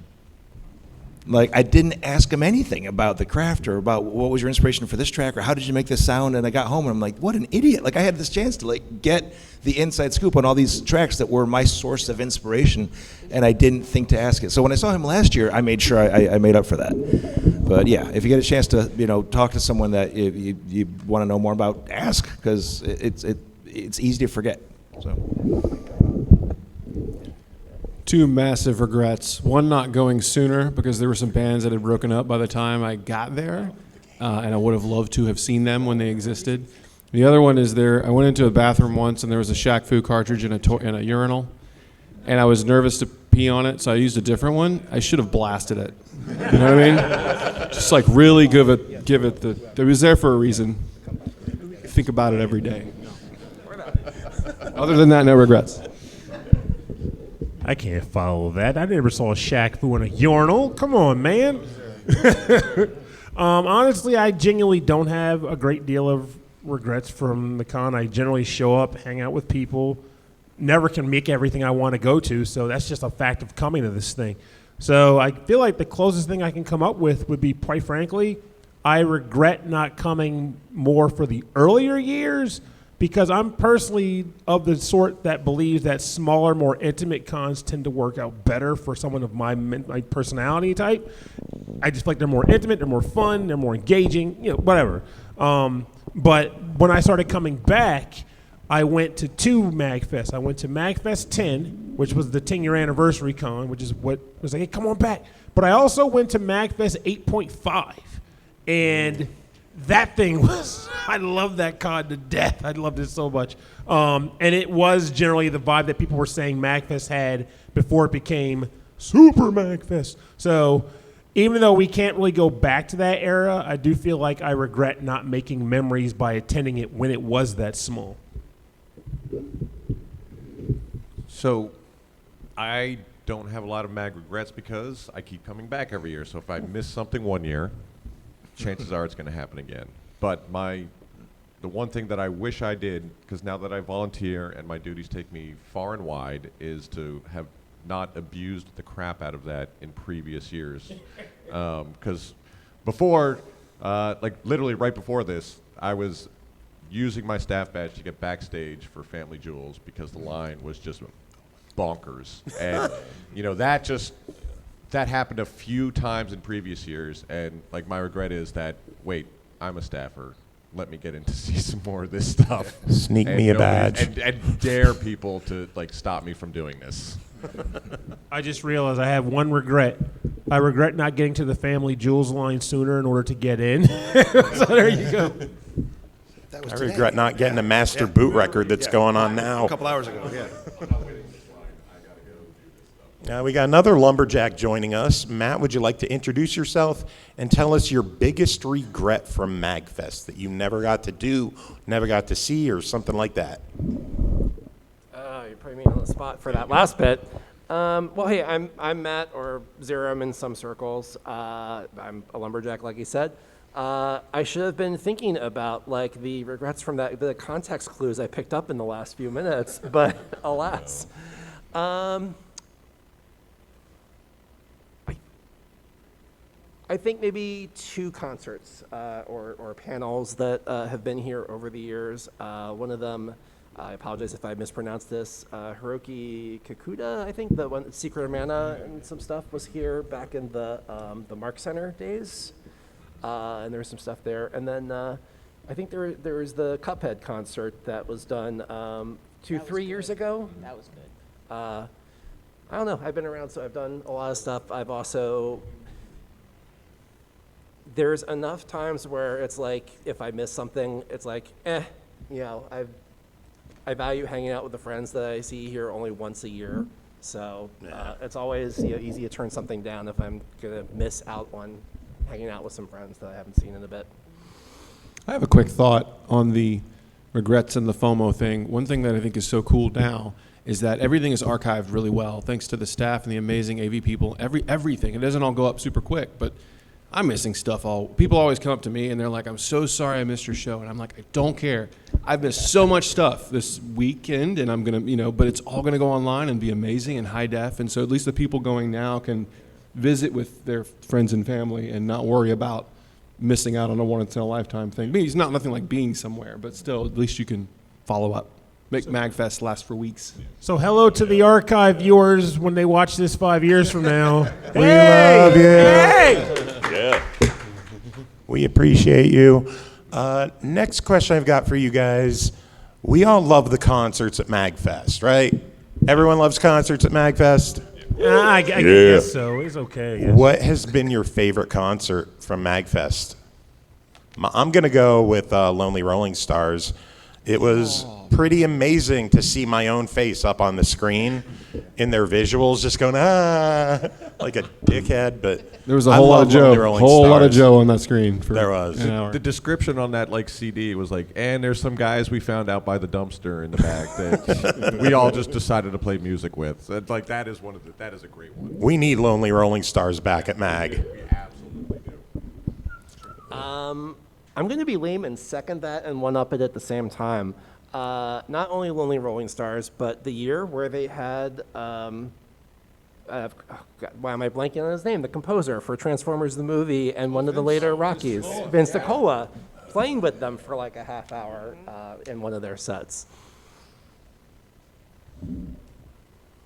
Speaker 3: Like, I didn't ask him anything about the craft or about what was your inspiration for this track or how did you make this sound. And I got home and I'm like, what an idiot. Like, I had this chance to like get the inside scoop on all these tracks that were my source of inspiration, and I didn't think to ask it. So when I saw him last year, I made sure I made up for that. But yeah, if you get a chance to, talk to someone that you want to know more about, ask, because it's easy to forget. So.
Speaker 4: Two massive regrets. One, not going sooner because there were some bands that had broken up by the time I got there, and I would have loved to have seen them when they existed. The other one is I went into a bathroom once and there was a Shaq Fu cartridge in a urinal, and I was nervous to pee on it, so I used a different one. I should have blasted it. You know what I mean? Just like really give it it was there for a reason. Think about it every day. Other than that, no regrets.
Speaker 8: I can't follow that. I never saw Shaq Fu in a urinal. Come on, man. Honestly, I genuinely don't have a great deal of regrets from the con. I generally show up, hang out with people, never can make everything I want to go to, so that's just a fact of coming to this thing. So I feel like the closest thing I can come up with would be, quite frankly, I regret not coming more for the earlier years, because I'm personally of the sort that believes that smaller, more intimate cons tend to work out better for someone of my personality type. I just feel like they're more intimate, they're more fun, they're more engaging, whatever. But when I started coming back, I went to two MAGFests. I went to MAGFest 10, which was the 10-year anniversary con, which is what was like, hey, come on back. But I also went to MAGFest 8.5, and that thing was, I love that con to death. I loved it so much. And it was generally the vibe that people were saying MAGFest had before it became Super MAGFest. So even though we can't really go back to that era, I do feel like I regret not making memories by attending it when it was that small.
Speaker 9: So I don't have a lot of MAG regrets because I keep coming back every year. So if I miss something one year, chances are it's going to happen again. But the one thing that I wish I did, because now that I volunteer and my duties take me far and wide, is to have not abused the crap out of that in previous years. Because before, like literally right before this, I was using my staff badge to get backstage for Family Jewels because the line was just bonkers. And that happened a few times in previous years, and like my regret is that, wait, I'm a staffer. Let me get in to see some more of this stuff.
Speaker 1: Sneak me a badge.
Speaker 9: And dare people to like stop me from doing this.
Speaker 8: I just realized I have one regret. I regret not getting to the Family Jewels line sooner in order to get in. So there you go.
Speaker 1: I regret not getting a master boot record that's going on now.
Speaker 3: A couple hours ago, yeah.
Speaker 1: We got another lumberjack joining us. Matt, would you like to introduce yourself and tell us your biggest regret from MAGFest that you never got to do, never got to see, or something like that?
Speaker 13: You're putting me on the spot for that last bit. Well, hey, I'm Matt, or Zerum in some circles. I'm a lumberjack, like you said. I should have been thinking about like the regrets from the context clues I picked up in the last few minutes, but alas. I think maybe two concerts or panels that have been here over the years. One of them, I apologize if I mispronounced this, Hiroki Kikuta, I think, the one, Secret of Mana and some stuff was here back in the Mark Center days. And there was some stuff there. And then I think there was the Cuphead concert that was done 2-3 years ago.
Speaker 5: That was good.
Speaker 13: I don't know. I've been around, so I've done a lot of stuff. I've also... There's enough times where it's like, if I miss something, it's like, I value hanging out with the friends that I see here only once a year. So it's always easy to turn something down if I'm going to miss out on hanging out with some friends that I haven't seen in a bit.
Speaker 4: I have a quick thought on the regrets and the FOMO thing. One thing that I think is so cool now is that everything is archived really well, thanks to the staff and the amazing AV people. Everything. It doesn't all go up super quick, but I'm missing stuff. People always come up to me and they're like, I'm so sorry I missed your show. And I'm like, I don't care. I've missed so much stuff this weekend, and I'm going to, but it's all going to go online and be amazing in high def. And so at least the people going now can visit with their friends and family and not worry about missing out on a once-in-a-lifetime thing. Maybe it's not nothing like being somewhere, but still, at least you can follow up. Make MAGFest last for weeks.
Speaker 8: So hello to the archive viewers when they watch this 5 years from now.
Speaker 1: We love you.
Speaker 5: Hey!
Speaker 7: Yeah.
Speaker 1: We appreciate you. Next question I've got for you guys. We all love the concerts at MAGFest, right? Everyone loves concerts at MAGFest?
Speaker 8: I guess so. It's okay. Yes.
Speaker 1: What has been your favorite concert from MAGFest? I'm going to go with Lonely Rolling Stars. It was pretty amazing to see my own face up on the screen in their visuals, just going, like a dickhead. But
Speaker 4: There was a
Speaker 1: I
Speaker 4: whole lot
Speaker 1: love
Speaker 4: of Joe.
Speaker 1: Lonely Rolling
Speaker 4: Whole lot of
Speaker 1: Stars.
Speaker 4: Joe on that screen. For
Speaker 1: There was.
Speaker 4: an hour.
Speaker 9: The description on that like CD was like, and there's some guys we found out by the dumpster in the back that we all just decided to play music with. So it's like that is a great one.
Speaker 1: We need Lonely Rolling Stars back at MAG.
Speaker 9: We absolutely do.
Speaker 13: I'm going to be lame and second that and one up it at the same time. Not only Lonely Rolling Stars, but the year where they had, God, why am I blanking on his name? The composer for Transformers the movie and one of the later Rockies, Vince DiCola, playing with them for like a half hour in one of their sets.
Speaker 5: All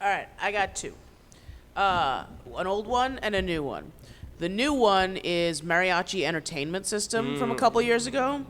Speaker 5: right, I got two. An old one and a new one. The new one is Mariachi Entertainment System from a couple years ago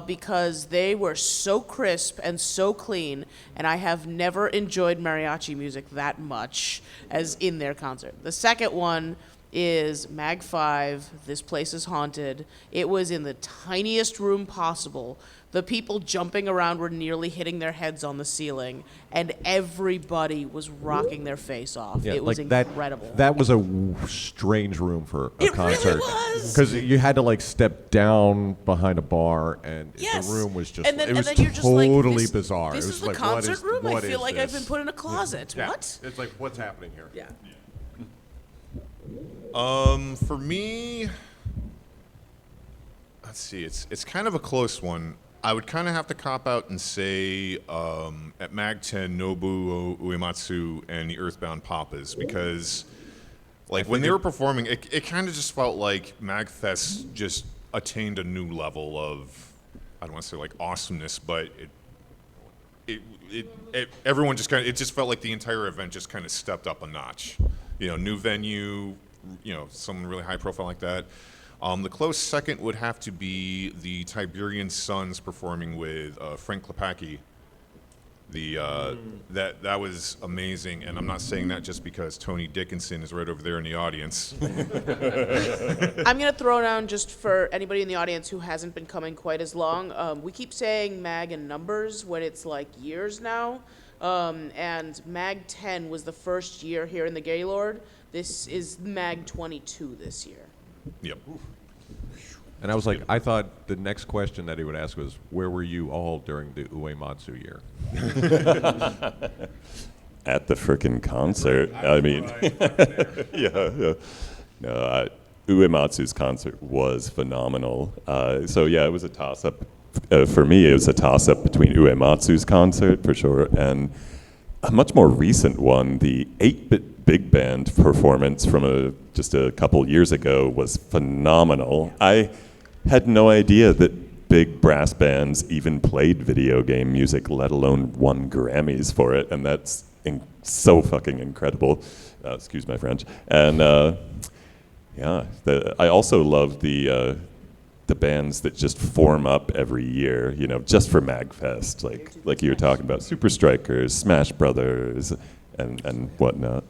Speaker 5: because they were so crisp and so clean, and I have never enjoyed mariachi music that much as in their concert. The second one is Mag 5, This Place is Haunted. It was in the tiniest room possible. The people jumping around were nearly hitting their heads on the ceiling, and everybody was rocking their face off.
Speaker 9: Yeah,
Speaker 5: it was
Speaker 9: like
Speaker 5: incredible.
Speaker 9: That was a strange room for a
Speaker 5: It
Speaker 9: concert.
Speaker 5: really was.
Speaker 9: Because you had to like step down behind a bar, and
Speaker 5: Yes.
Speaker 9: the room was just
Speaker 5: and then,
Speaker 9: it was
Speaker 5: and then you're just like,
Speaker 9: totally
Speaker 5: this,
Speaker 9: bizarre.
Speaker 5: This
Speaker 9: it was
Speaker 5: is the
Speaker 9: like,
Speaker 5: concert
Speaker 9: what is,
Speaker 5: room? I
Speaker 9: what
Speaker 5: feel
Speaker 9: is
Speaker 5: like I've
Speaker 9: this?
Speaker 5: been put in a closet.
Speaker 9: Yeah.
Speaker 5: What?
Speaker 9: It's like, what's happening here?
Speaker 5: Yeah.
Speaker 6: For me, let's see. It's kind of a close one. I would kind of have to cop out and say at Mag 10, Nobu Uematsu and the Earthbound Papas, because like when they were performing, it kind of just felt like MAGFest just attained a new level of, I don't want to say like awesomeness, but everyone just it just felt like the entire event just kind of stepped up a notch. You know, new venue, you know, someone really high profile like that. The close second would have to be the Tiberian Sons performing with Frank Klepacki. That was amazing, and I'm not saying that just because Tony Dickinson is right over there in the audience.
Speaker 5: I'm going to throw down just for anybody in the audience who hasn't been coming quite as long. We keep saying MAG in numbers when it's like years now. And MAG 10 was the first year here in the Gaylord. This is MAG 22 this year.
Speaker 6: Yep.
Speaker 9: And I was like, I thought the next question that he would ask was, where were you all during the Uematsu year?
Speaker 7: At the frickin' concert. I mean, yeah. No, Uematsu's concert was phenomenal. So yeah, it was a toss-up. For me, it was a toss-up between Uematsu's concert, for sure, and a much more recent one, the 8-bit big band performance from just a couple years ago was phenomenal. I had no idea that big brass bands even played video game music, let alone won Grammys for it, and that's so fucking incredible. Excuse my French. And yeah, I also love the bands that just form up every year, you know, just for MAGFest, like you were talking about, Super Strikers, Smash Brothers, and whatnot.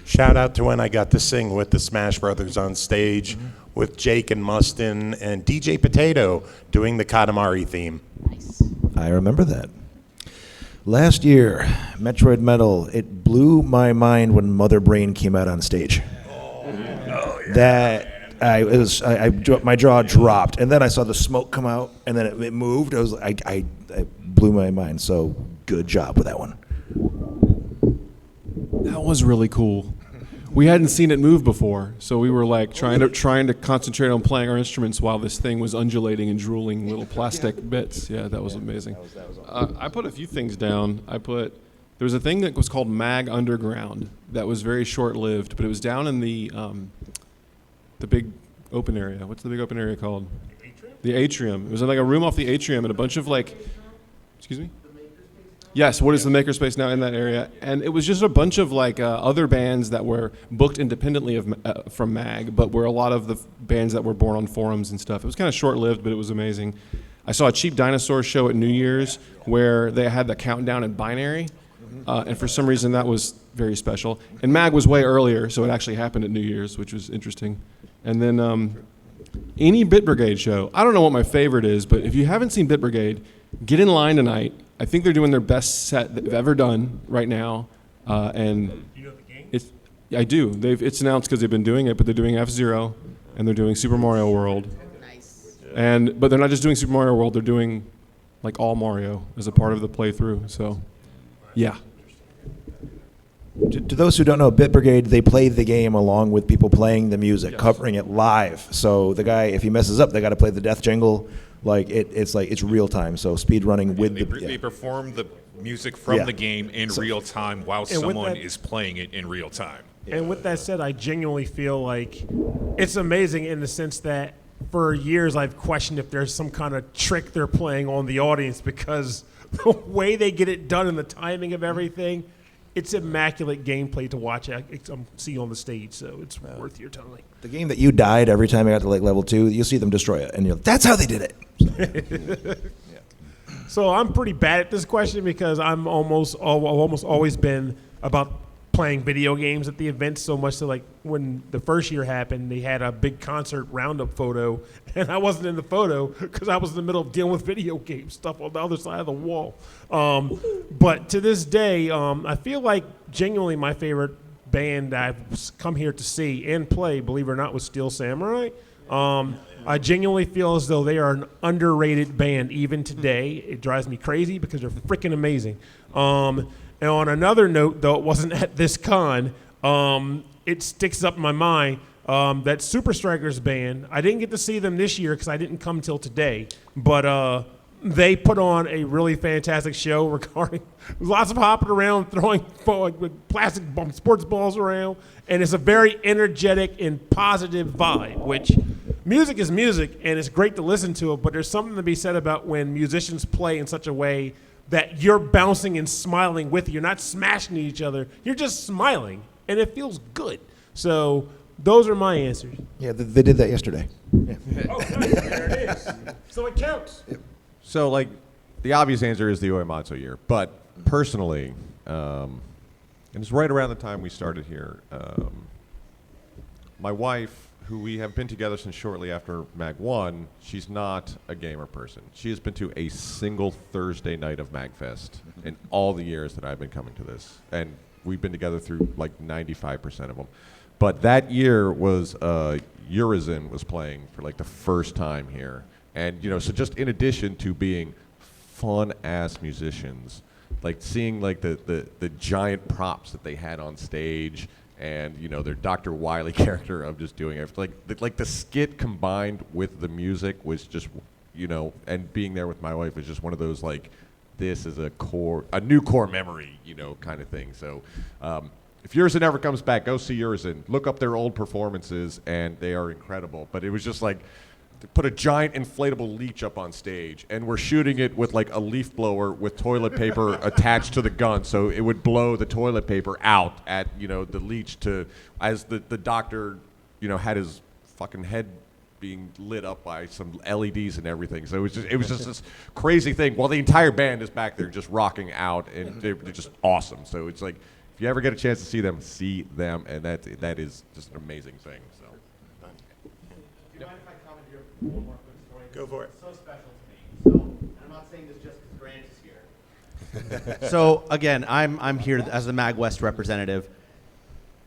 Speaker 1: Shout out to when I got to sing with the Smash Brothers on stage with Jake and Mustin and DJ Potato doing the Katamari theme.
Speaker 3: I remember that. Last year, Metroid Metal, it blew my mind when Mother Brain came out on stage. My jaw dropped, and then I saw the smoke come out, and then it moved. I blew my mind. So good job with that one.
Speaker 4: That was really cool. We hadn't seen it move before, so we were like trying to concentrate on playing our instruments while this thing was undulating and drooling little plastic bits. Yeah, that was amazing. I put a few things down. I put There was a thing that was called Mag Underground that was very short-lived, but it was down in the big open area. What's the big open area called? The atrium. It was in like a room off the atrium and a bunch of like, excuse me? Yes, what is the makerspace now in that area? And it was just a bunch of like other bands that were booked independently of from MAG, but were a lot of the bands that were born on forums and stuff. It was kind of short-lived, but it was amazing. I saw a Cheap Dinosaur show at New Year's where they had the countdown in binary, and for some reason that was very special. And MAG was way earlier, so it actually happened at New Year's, which was interesting. And then any Bit Brigade show. I don't know what my favorite is, but if you haven't seen Bit Brigade, get in line tonight. I think they're doing their best set they've ever done right now, and
Speaker 8: You know the game?
Speaker 4: it's. I do. It's announced because they've been doing it, but they're doing F-Zero, and they're doing Super Mario World,
Speaker 5: Nice.
Speaker 4: but they're not just doing Super Mario World. They're doing like all Mario as a part of the playthrough. So, yeah.
Speaker 3: To those who don't know, Bit Brigade, they play the game along with people playing the music,
Speaker 4: Yes.
Speaker 3: covering it live. So the guy, if he messes up, they got to play the death jingle. Like it's real time. So speed running with
Speaker 6: They perform the music from
Speaker 3: Yeah.
Speaker 6: the game in real time while
Speaker 8: with
Speaker 6: someone
Speaker 8: that-
Speaker 6: is playing it in real time.
Speaker 8: And with that said, I genuinely feel like it's amazing in the sense that for years I've questioned if there's some kind of trick they're playing on the audience because the way they get it done and the timing of everything, it's immaculate gameplay to watch. See on the stage, so it's worth your time.
Speaker 3: The game that you died every time you got to like level 2, you see them destroy it, and you're like, that's how they did it.
Speaker 8: So I'm pretty bad at this question because I'm almost always been about playing video games at the event so much that like when the first year happened, they had a big concert roundup photo, and I wasn't in the photo because I was in the middle of dealing with video game stuff on the other side of the wall. But to this day, I feel like genuinely my favorite band I've come here to see and play, believe it or not, was Steel Samurai. I genuinely feel as though they are an underrated band even today. It drives me crazy because they're freaking amazing. And on another note, though it wasn't at this con, it sticks up in my mind that Super Strikers band. I didn't get to see them this year because I didn't come till today, but they put on a really fantastic show regarding lots of hopping around, throwing plastic sports balls around, and it's a very energetic and positive vibe, which music is music, and it's great to listen to it, but there's something to be said about when musicians play in such a way that you're bouncing and smiling with you. You're not smashing each other. You're just smiling, and it feels good. So those are my answers.
Speaker 3: Yeah, they did that yesterday. Yeah.
Speaker 8: Oh, there it is. So it counts.
Speaker 9: So, like, the obvious answer is the Uematsu year. But personally, and it's right around the time we started here, my wife, who we have been together since shortly after Mag 1, she's not a gamer person. She has been to a single Thursday night of MAGFest in all the years that I've been coming to this. And we've been together through like 95% of them. But that year was Urizen was playing for like the first time here. And, you know, so just in addition to being fun-ass musicians, like seeing like the giant props that they had on stage and, you know, their Dr. Wily character of just doing everything. Like the skit combined with the music was just, you know, and being there with my wife was just one of those, like, this is a new core memory, you know, kind of thing. So if Urizen ever comes back, go see Urizen. Look up their old performances, and they are incredible. But it was just like, they put a giant inflatable leech up on stage, and we're shooting it with like a leaf blower with toilet paper attached to the gun, so it would blow the toilet paper out at, you know, the leech as the doctor, you know, had his fucking head being lit up by some LEDs and everything. So it was just this crazy thing. While the entire band is back there just rocking out, and they're just awesome. So it's like, if you ever get a chance to see them, and that is just an amazing thing. So.
Speaker 12: Do you mind if I comment here one more quick story?
Speaker 1: Go for it.
Speaker 12: It's so special to me. So, and I'm not saying this just because Grant is here. So again, I'm here as the MAGWest representative.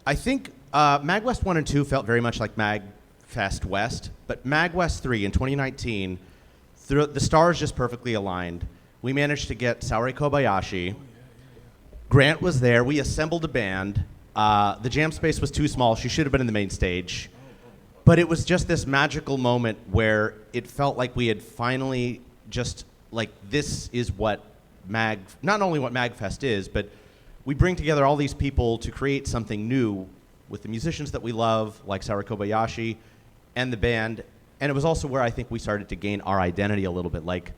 Speaker 12: I think MAGWest 1 and 2 felt very much like MAGFest West, but MAGWest 3 in 2019, the stars just perfectly aligned. We managed to get Saori Kobayashi. Grant was there. We assembled a band. The jam space was too small. She should have been in the main stage. But it was just this magical moment where it felt like we had finally just, like, this is what not only what MAGFest is, but we bring together all these people to create something new with the musicians that we love, like Sarah Kobayashi, and the band. And it was also where I think we started to gain our identity a little bit. Like,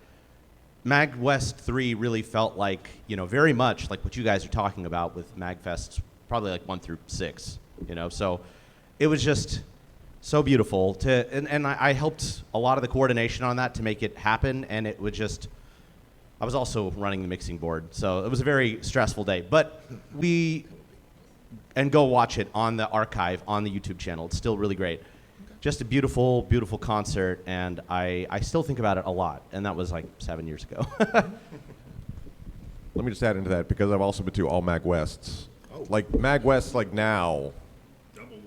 Speaker 12: MAGWest 3 really felt like, very much like what you guys are talking about with MAGFest, probably like 1 through 6, So it was just so beautiful and I helped a lot of the coordination on that to make it happen, and it would just, I was also running the mixing board, so it was a very stressful day. But go watch it on the archive on the YouTube channel. It's still really great. Just a beautiful, beautiful concert, and I still think about it a lot, and that was like 7 years ago.
Speaker 9: Let me just add into that, because I've also been to all MAGWests. Like MAGWest, like now.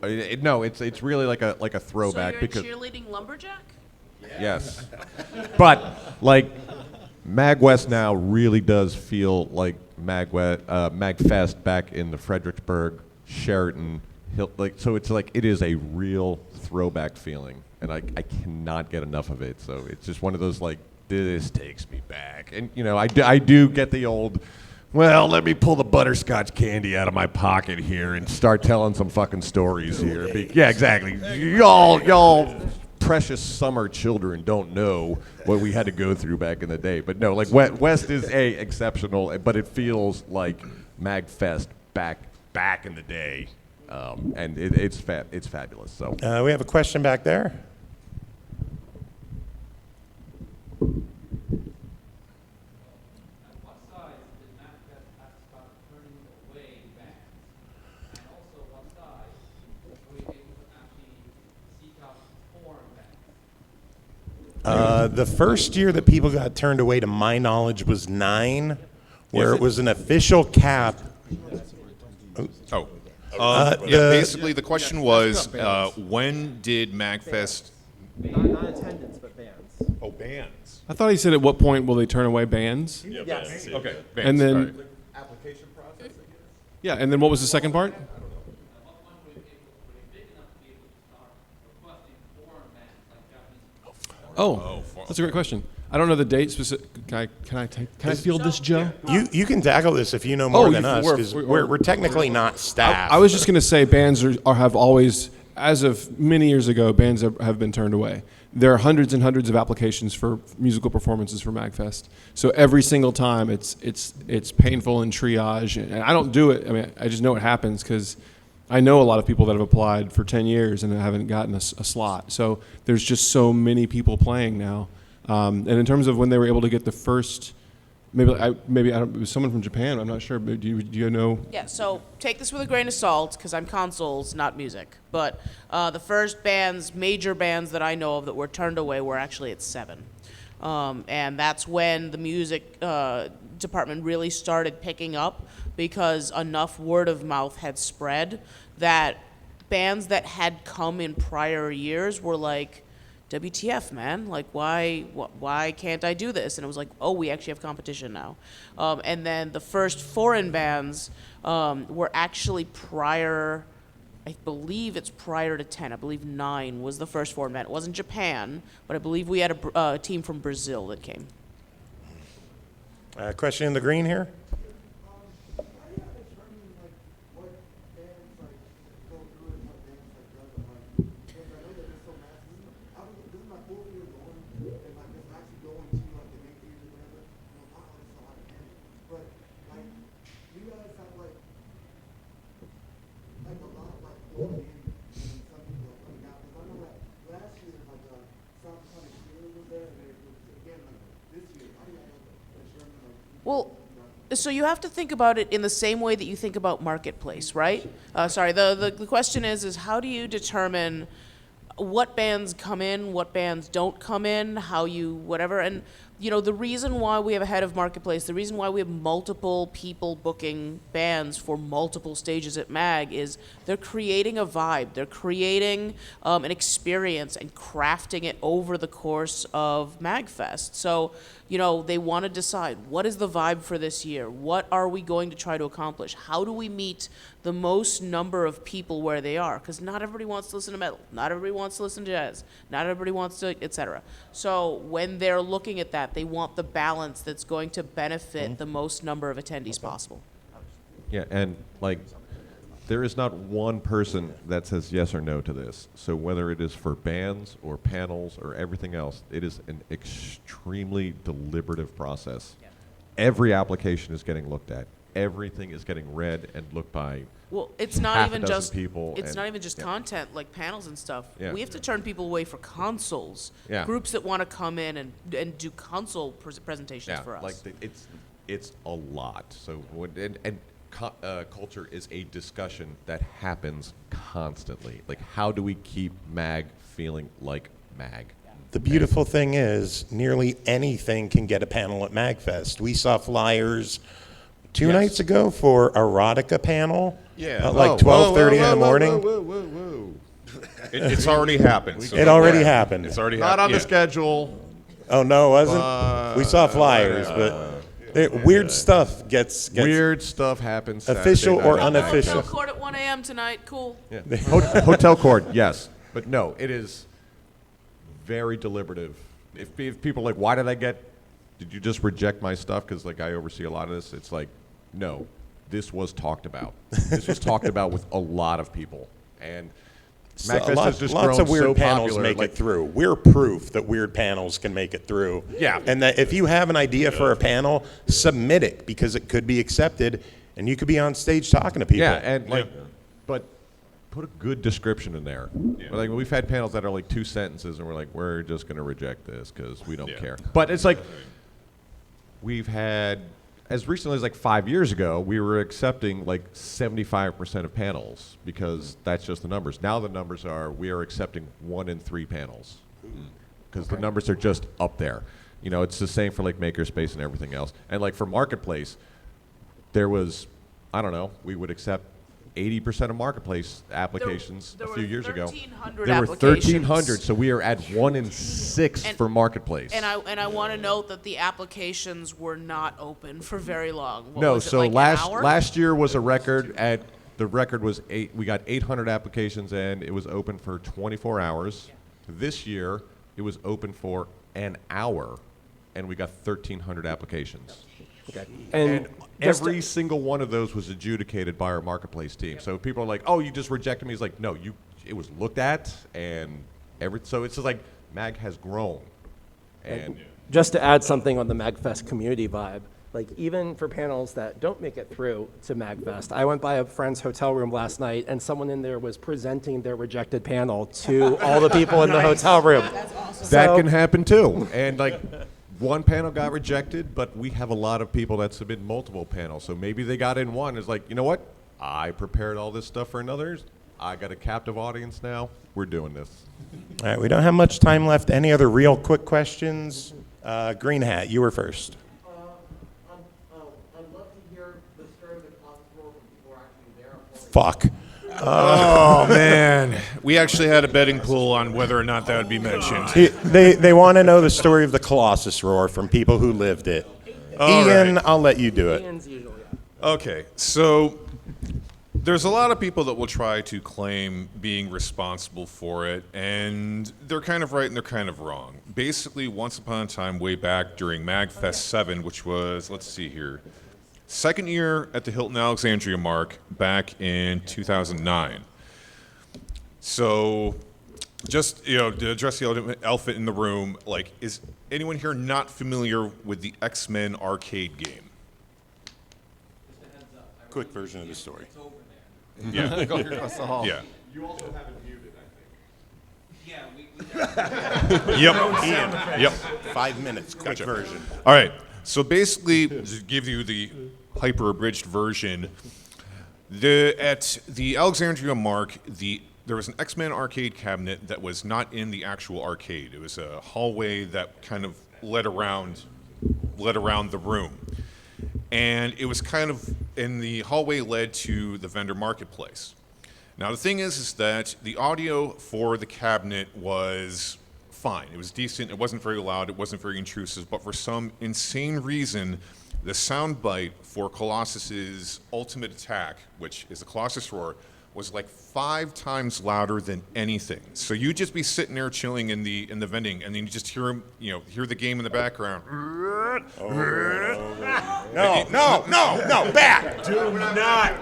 Speaker 9: It's really like a throwback.
Speaker 5: So you're
Speaker 9: because
Speaker 5: a cheerleading lumberjack?
Speaker 9: yes, but like MAGWest now really does feel like MAGFest back in the Fredericksburg, Sheraton, so it's like it is a real throwback feeling, and I cannot get enough of it. So it's just one of those like, this takes me back, and I do get the old, well, let me pull the butterscotch candy out of my pocket here and start telling some fucking stories here. Yeah, exactly. Y'all precious summer children don't know what we had to go through back in the day. But no, like West is exceptional, but it feels like MAGFest back in the day. And it's fabulous. So
Speaker 1: We have a question back there. The first year that people got turned away, to my knowledge, was 9, where it was an official cap.
Speaker 6: Basically, the question was, when did MAGFest?
Speaker 13: Not attendance, but bands.
Speaker 6: Oh, bands.
Speaker 4: I thought he said at what point will they turn away bands?
Speaker 13: Yes.
Speaker 6: Okay. Bands.
Speaker 4: And then,
Speaker 6: all right.
Speaker 9: application process, I guess.
Speaker 4: yeah, and then what was the second part? Oh, that's a great question. I don't know the date specific. Can I field this, Joe?
Speaker 1: You can tackle this if you know more than
Speaker 4: you-
Speaker 1: us, because we're technically not staff.
Speaker 4: I was just going to say bands have always, as of many years ago, bands have been turned away. There are hundreds and hundreds of applications for musical performances for MAGFest. So every single time it's painful and triage. And I don't do it. I mean, I just know it happens because I know a lot of people that have applied for 10 years and haven't gotten a slot. So there's just so many people playing now. And in terms of when they were able to get the first, it was someone from Japan. I'm not sure. But do you know?
Speaker 5: Yeah, so take this with a grain of salt, because I'm consoles, not music. But the first major bands that I know of that were turned away were actually at 7. And that's when the music department really started picking up, because enough word of mouth had spread that bands that had come in prior years were like, WTF, man, like why can't I do this? And it was like, oh, we actually have competition now. And then the first foreign bands were actually prior, I believe it's prior to 10. I believe 9 was the first foreign band. It wasn't Japan, but I believe we had a team from Brazil that came.
Speaker 1: Question in the green here.
Speaker 5: Well, so you have to think about it in the same way that you think about marketplace, right? The question is how do you determine what bands come in, what bands don't come in, how you whatever. And the reason why we have a head of marketplace, the reason why we have multiple people booking bands for multiple stages at MAG is they're creating a vibe, they're creating an experience and crafting it over the course of MAGFest. So they want to decide, what is the vibe for this year? What are we going to try to accomplish? How do we meet the most number of people where they are? Because not everybody wants to listen to metal. Not everybody wants to listen to jazz. Not everybody wants to, etc. So when they're looking at that, they want the balance that's going to benefit the most number of attendees possible.
Speaker 9: Yeah, and like, there is not one person that says yes or no to this. So whether it is for bands or panels or everything else, it is an extremely deliberative process.
Speaker 5: Yeah.
Speaker 9: Every application is getting looked at. Everything is getting read and looked by.
Speaker 5: Well, it's not
Speaker 9: half a
Speaker 5: even
Speaker 9: dozen
Speaker 5: just
Speaker 9: people
Speaker 5: it's
Speaker 9: and-
Speaker 5: not even just
Speaker 9: yeah.
Speaker 5: content like panels and stuff.
Speaker 9: Yeah.
Speaker 5: We have to turn people away for consoles.
Speaker 9: Yeah.
Speaker 5: Groups that want to come in and do console presentations
Speaker 9: Yeah,
Speaker 5: for us.
Speaker 9: like it's a lot. So culture is a discussion that happens constantly. Like, how do we keep MAG feeling like MAG?
Speaker 1: The beautiful thing is, nearly anything can get a panel at MAGFest. We saw flyers two nights ago for erotica panel.
Speaker 6: Yeah.
Speaker 1: At like 12:30 in the morning.
Speaker 9: Whoa.
Speaker 6: It's already happened. So
Speaker 1: It already happened.
Speaker 6: It's already
Speaker 9: Not
Speaker 6: happened.
Speaker 9: on the schedule.
Speaker 1: Oh no, it wasn't. We saw flyers, but weird stuff gets
Speaker 9: Weird stuff happens.
Speaker 1: Official
Speaker 9: Saturday
Speaker 1: or
Speaker 9: night at
Speaker 1: unofficial.
Speaker 5: Hotel court at 1 a.m. tonight. Cool.
Speaker 9: Yeah. Hotel court, yes, but no, it is very deliberative. If people are like, why did you just reject my stuff? Because like I oversee a lot of this. It's like, no, this was talked about. This was talked about with a lot of people, and MAGFest has just
Speaker 1: lots
Speaker 9: grown
Speaker 1: of weird
Speaker 9: so
Speaker 1: panels
Speaker 9: popular,
Speaker 1: make
Speaker 9: like-
Speaker 1: it through. We're proof that weird panels can make it through.
Speaker 9: Yeah.
Speaker 1: And that if you have an idea for a panel, submit it because it could be accepted and you could be on stage talking to people.
Speaker 9: Yeah, and like, but put a good description in there. Like we've had panels that are like 2 sentences, and we're like, we're just going to reject this because we don't care. But it's like we've had, as recently as like 5 years ago, we were accepting like 75% of panels because that's just the numbers. Now the numbers are we are accepting 1 in 3 panels because the numbers are just up there. You know, it's the same for like Makerspace and everything else. And like for Marketplace, there was, I don't know, we would accept 80% of Marketplace applications
Speaker 5: There
Speaker 9: a few
Speaker 5: were
Speaker 9: years ago.
Speaker 5: 1,300
Speaker 9: There were
Speaker 5: applications.
Speaker 9: 1,300, so we are at 1 in 6
Speaker 5: And-
Speaker 9: for Marketplace.
Speaker 5: And I want to note that the applications were not open for very long. What
Speaker 9: No,
Speaker 5: was it,
Speaker 9: so
Speaker 5: like an hour?
Speaker 9: last year was a record. The record was we got 800 applications, and it was open for 24 hours. This year, it was open for an hour, and we got 1,300 applications.
Speaker 13: Okay.
Speaker 9: And
Speaker 13: just
Speaker 9: every single one of those was adjudicated by our Marketplace team. So people are like, "Oh, you just rejected me." It's like, no, it was looked at, and so it's just like MAG has grown, and
Speaker 13: just to add something on the MAGFest community vibe, like even for panels that don't make it through to MAGFest, I went by a friend's hotel room last night and someone in there was presenting their rejected panel to all the people in the hotel room. That's awesome.
Speaker 9: that can happen too. And like one panel got rejected, but we have a lot of people that submit multiple panels. So maybe they got in one. It's like, you know what? I prepared all this stuff for another. I got a captive audience now. We're doing this.
Speaker 1: All right, we don't have much time left. Any other real quick questions? Green Hat, you were first.
Speaker 12: I'd love to hear the story of the hospital when people were actually there.
Speaker 1: Fuck.
Speaker 6: Oh man, we actually had a betting pool on whether or not that would be mentioned.
Speaker 1: They want to know the story of the Colossus roar from people who lived it.
Speaker 6: All
Speaker 1: Ian,
Speaker 6: right.
Speaker 1: I'll let you do it.
Speaker 13: Ian's usually
Speaker 6: Okay, so there's a lot of people that will try to claim being responsible for it, and they're kind of right and they're kind of wrong. Basically, once upon a time, way back during MAGFest 7, which was, let's see here, second year at the Hilton Alexandria Mark back in 2009. So, just, to address the elephant in the room, like, is anyone here not familiar with the X-Men arcade game?
Speaker 1: Quick version of the story.
Speaker 6: Yeah.
Speaker 11: Go across the hall.
Speaker 6: Yeah.
Speaker 9: You also have it muted, I think.
Speaker 11: Yeah,
Speaker 6: Yep.
Speaker 1: Ian.
Speaker 6: Yep.
Speaker 1: 5 minutes, quick
Speaker 6: Gotcha.
Speaker 1: version.
Speaker 6: All right. So basically, to give you the hyper abridged version, at the Alexandria Mark, there was an X-Men arcade cabinet that was not in the actual arcade. It was a hallway that kind of led around the room. And it was kind of, and the hallway led to the vendor marketplace. Now the thing is that the audio for the cabinet was fine. It was decent. It wasn't very loud. It wasn't very intrusive. But for some insane reason, the soundbite for Colossus's ultimate attack, which is the Colossus roar, was like 5 times louder than anything. So you'd just be sitting there chilling in the vending, and then you just hear him, hear the game in the background.
Speaker 1: No, back.
Speaker 6: Do not.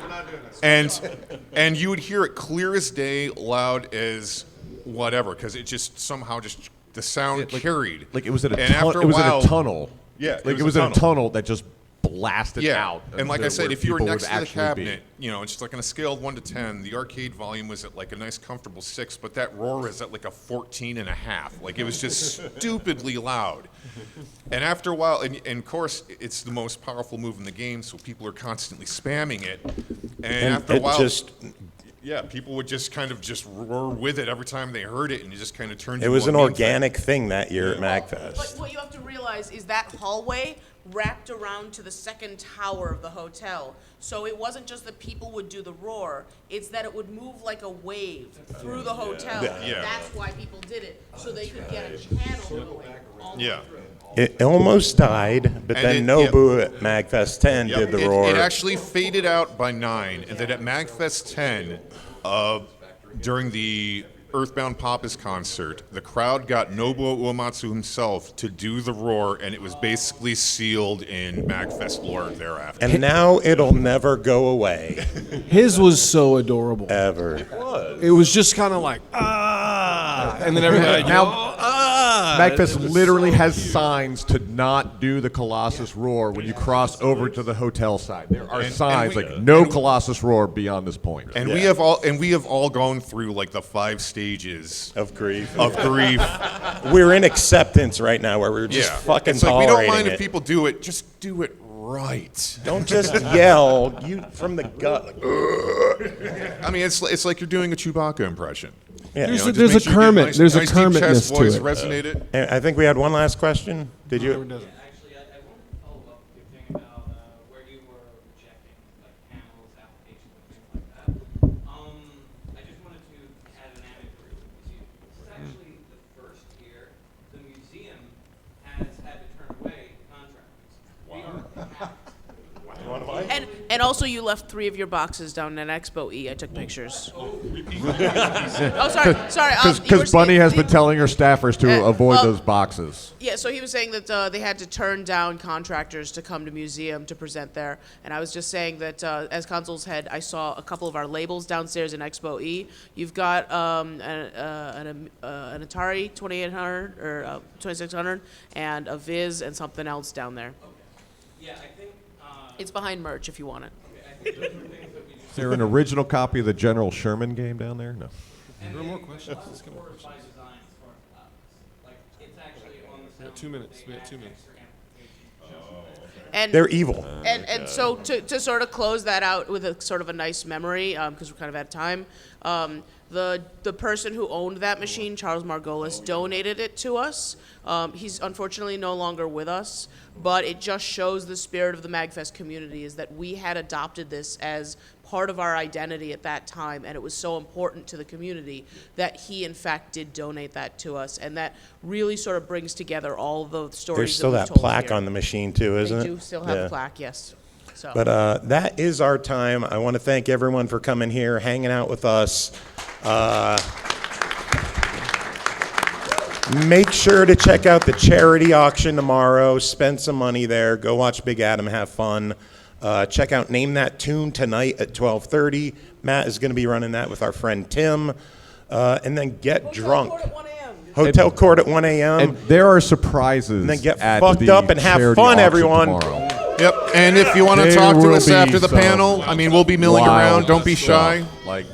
Speaker 6: And you would hear it clear as day, loud as whatever, because it just somehow just the sound carried.
Speaker 9: Like it was in a
Speaker 6: And after
Speaker 9: it was
Speaker 6: while-
Speaker 9: in a tunnel.
Speaker 6: Yeah,
Speaker 9: Like it was in a tunnel that just blasted out.
Speaker 6: And like I said,
Speaker 9: where
Speaker 6: if you were
Speaker 9: people
Speaker 6: next
Speaker 9: would
Speaker 6: to the
Speaker 9: actually be.
Speaker 6: cabinet, you know, it's just like on a scale of 1 to 10, the arcade volume was at like a nice comfortable 6, but that roar is at like a 14.5. Like it was just stupidly loud. And after a while, and of course, it's the most powerful move in the game, so people are constantly spamming it. And after a while, people would just kind of just roar with it every time they heard it, and it just kind of turned.
Speaker 1: It was an organic thing that year at MAGFest.
Speaker 5: But what you have to realize is that hallway wrapped around to the second tower of the hotel. So it wasn't just that people would do the roar, it's that it would move like a wave through the hotel.
Speaker 6: Yeah.
Speaker 5: That's why people did it, so they could get a channel going all the way through.
Speaker 1: It almost died, but then Nobu at MAGFest 10 did the roar.
Speaker 6: It actually faded out by 9, and then at MAGFest 10, during the Earthbound Papa's concert, the crowd got Nobuo Uematsu himself to do the roar, and it was basically sealed in MAGFest lore thereafter.
Speaker 1: And now it'll never go away.
Speaker 4: His was so adorable.
Speaker 1: Ever.
Speaker 4: It was just kind of like, and then everybody,
Speaker 9: MAGFest literally has signs to not do the Colossus roar when you cross over to the hotel side. There are signs like no Colossus roar beyond this point.
Speaker 6: And we have all gone through like the 5 stages
Speaker 1: of grief.
Speaker 6: We're
Speaker 1: in acceptance right now, where we're just fucking
Speaker 6: it's like we don't mind
Speaker 1: tolerating
Speaker 6: if people do it, just do it right.
Speaker 1: Don't just yell you from the gut. Like,
Speaker 6: I mean, it's like you're doing a Chewbacca impression.
Speaker 1: Yeah.
Speaker 4: There's
Speaker 6: You know,
Speaker 4: a
Speaker 6: just make sure you get
Speaker 4: Kermit.
Speaker 6: nice-
Speaker 4: There's a
Speaker 6: nice deep chest
Speaker 4: Kermitness to
Speaker 6: voice,
Speaker 4: it.
Speaker 6: resonate it.
Speaker 1: And I think we had one last question. Did you?
Speaker 14: Actually, I wanted to follow up with your thing about where you were rejecting like panels, applications, and things like that. I just wanted to add an anecdote with you. This is actually the first year the museum has had to turn away contractors. We are hacked.
Speaker 5: And also you left 3 of your boxes down at Expo E. I took pictures. Oh, sorry.
Speaker 9: Because Bunny has been telling her staffers to avoid those boxes.
Speaker 5: Yeah, so he was saying that they had to turn down contractors to come to museum to present there, and I was just saying that as consoles head, I saw a couple of our labels downstairs in Expo E. You've got an Atari 2800 or 2600, and a Viz and something else down there.
Speaker 14: Yeah, I think
Speaker 5: it's behind merch if you want it.
Speaker 9: Is there an original copy of the General Sherman game down there? No.
Speaker 4: There are more questions. Let's get more
Speaker 14: questions. Like it's actually on the
Speaker 4: We have 2 minutes. We have 2 minutes.
Speaker 5: And
Speaker 1: They're evil.
Speaker 5: And so to sort of close that out with a sort of a nice memory, because we're kind of out of time, the person who owned that machine, Charles Margolis, donated it to us. He's unfortunately no longer with us, but it just shows the spirit of the MAGFest community is that we had adopted this as part of our identity at that time, and it was so important to the community that he, in fact, did donate that to us, and that really sort of brings together all the stories.
Speaker 1: There's still
Speaker 5: that
Speaker 1: that
Speaker 5: we've told
Speaker 1: plaque
Speaker 5: here.
Speaker 1: on the machine too, isn't it?
Speaker 5: They do still have
Speaker 1: Yeah.
Speaker 5: the plaque, yes. So.
Speaker 1: But that is our time. I want to thank everyone for coming here, hanging out with us. Make sure to check out the charity auction tomorrow. Spend some money there. Go watch Big Adam have fun. Check out Name That Tune tonight at 12:30. Matt is going to be running that with our friend Tim. And then get drunk. Hotel Court at 1 a.m.
Speaker 9: And there are surprises.
Speaker 1: And then get
Speaker 9: at
Speaker 1: fucked
Speaker 9: the
Speaker 1: up and have
Speaker 9: charity
Speaker 1: fun,
Speaker 9: auction
Speaker 1: everyone.
Speaker 9: tomorrow.
Speaker 6: Yep. And if you want to
Speaker 9: There
Speaker 6: talk to
Speaker 9: will
Speaker 6: us
Speaker 9: be
Speaker 6: after the
Speaker 9: some
Speaker 6: panel, I mean, we'll be milling
Speaker 9: wild
Speaker 6: around. Don't be shy.
Speaker 9: stuff. Like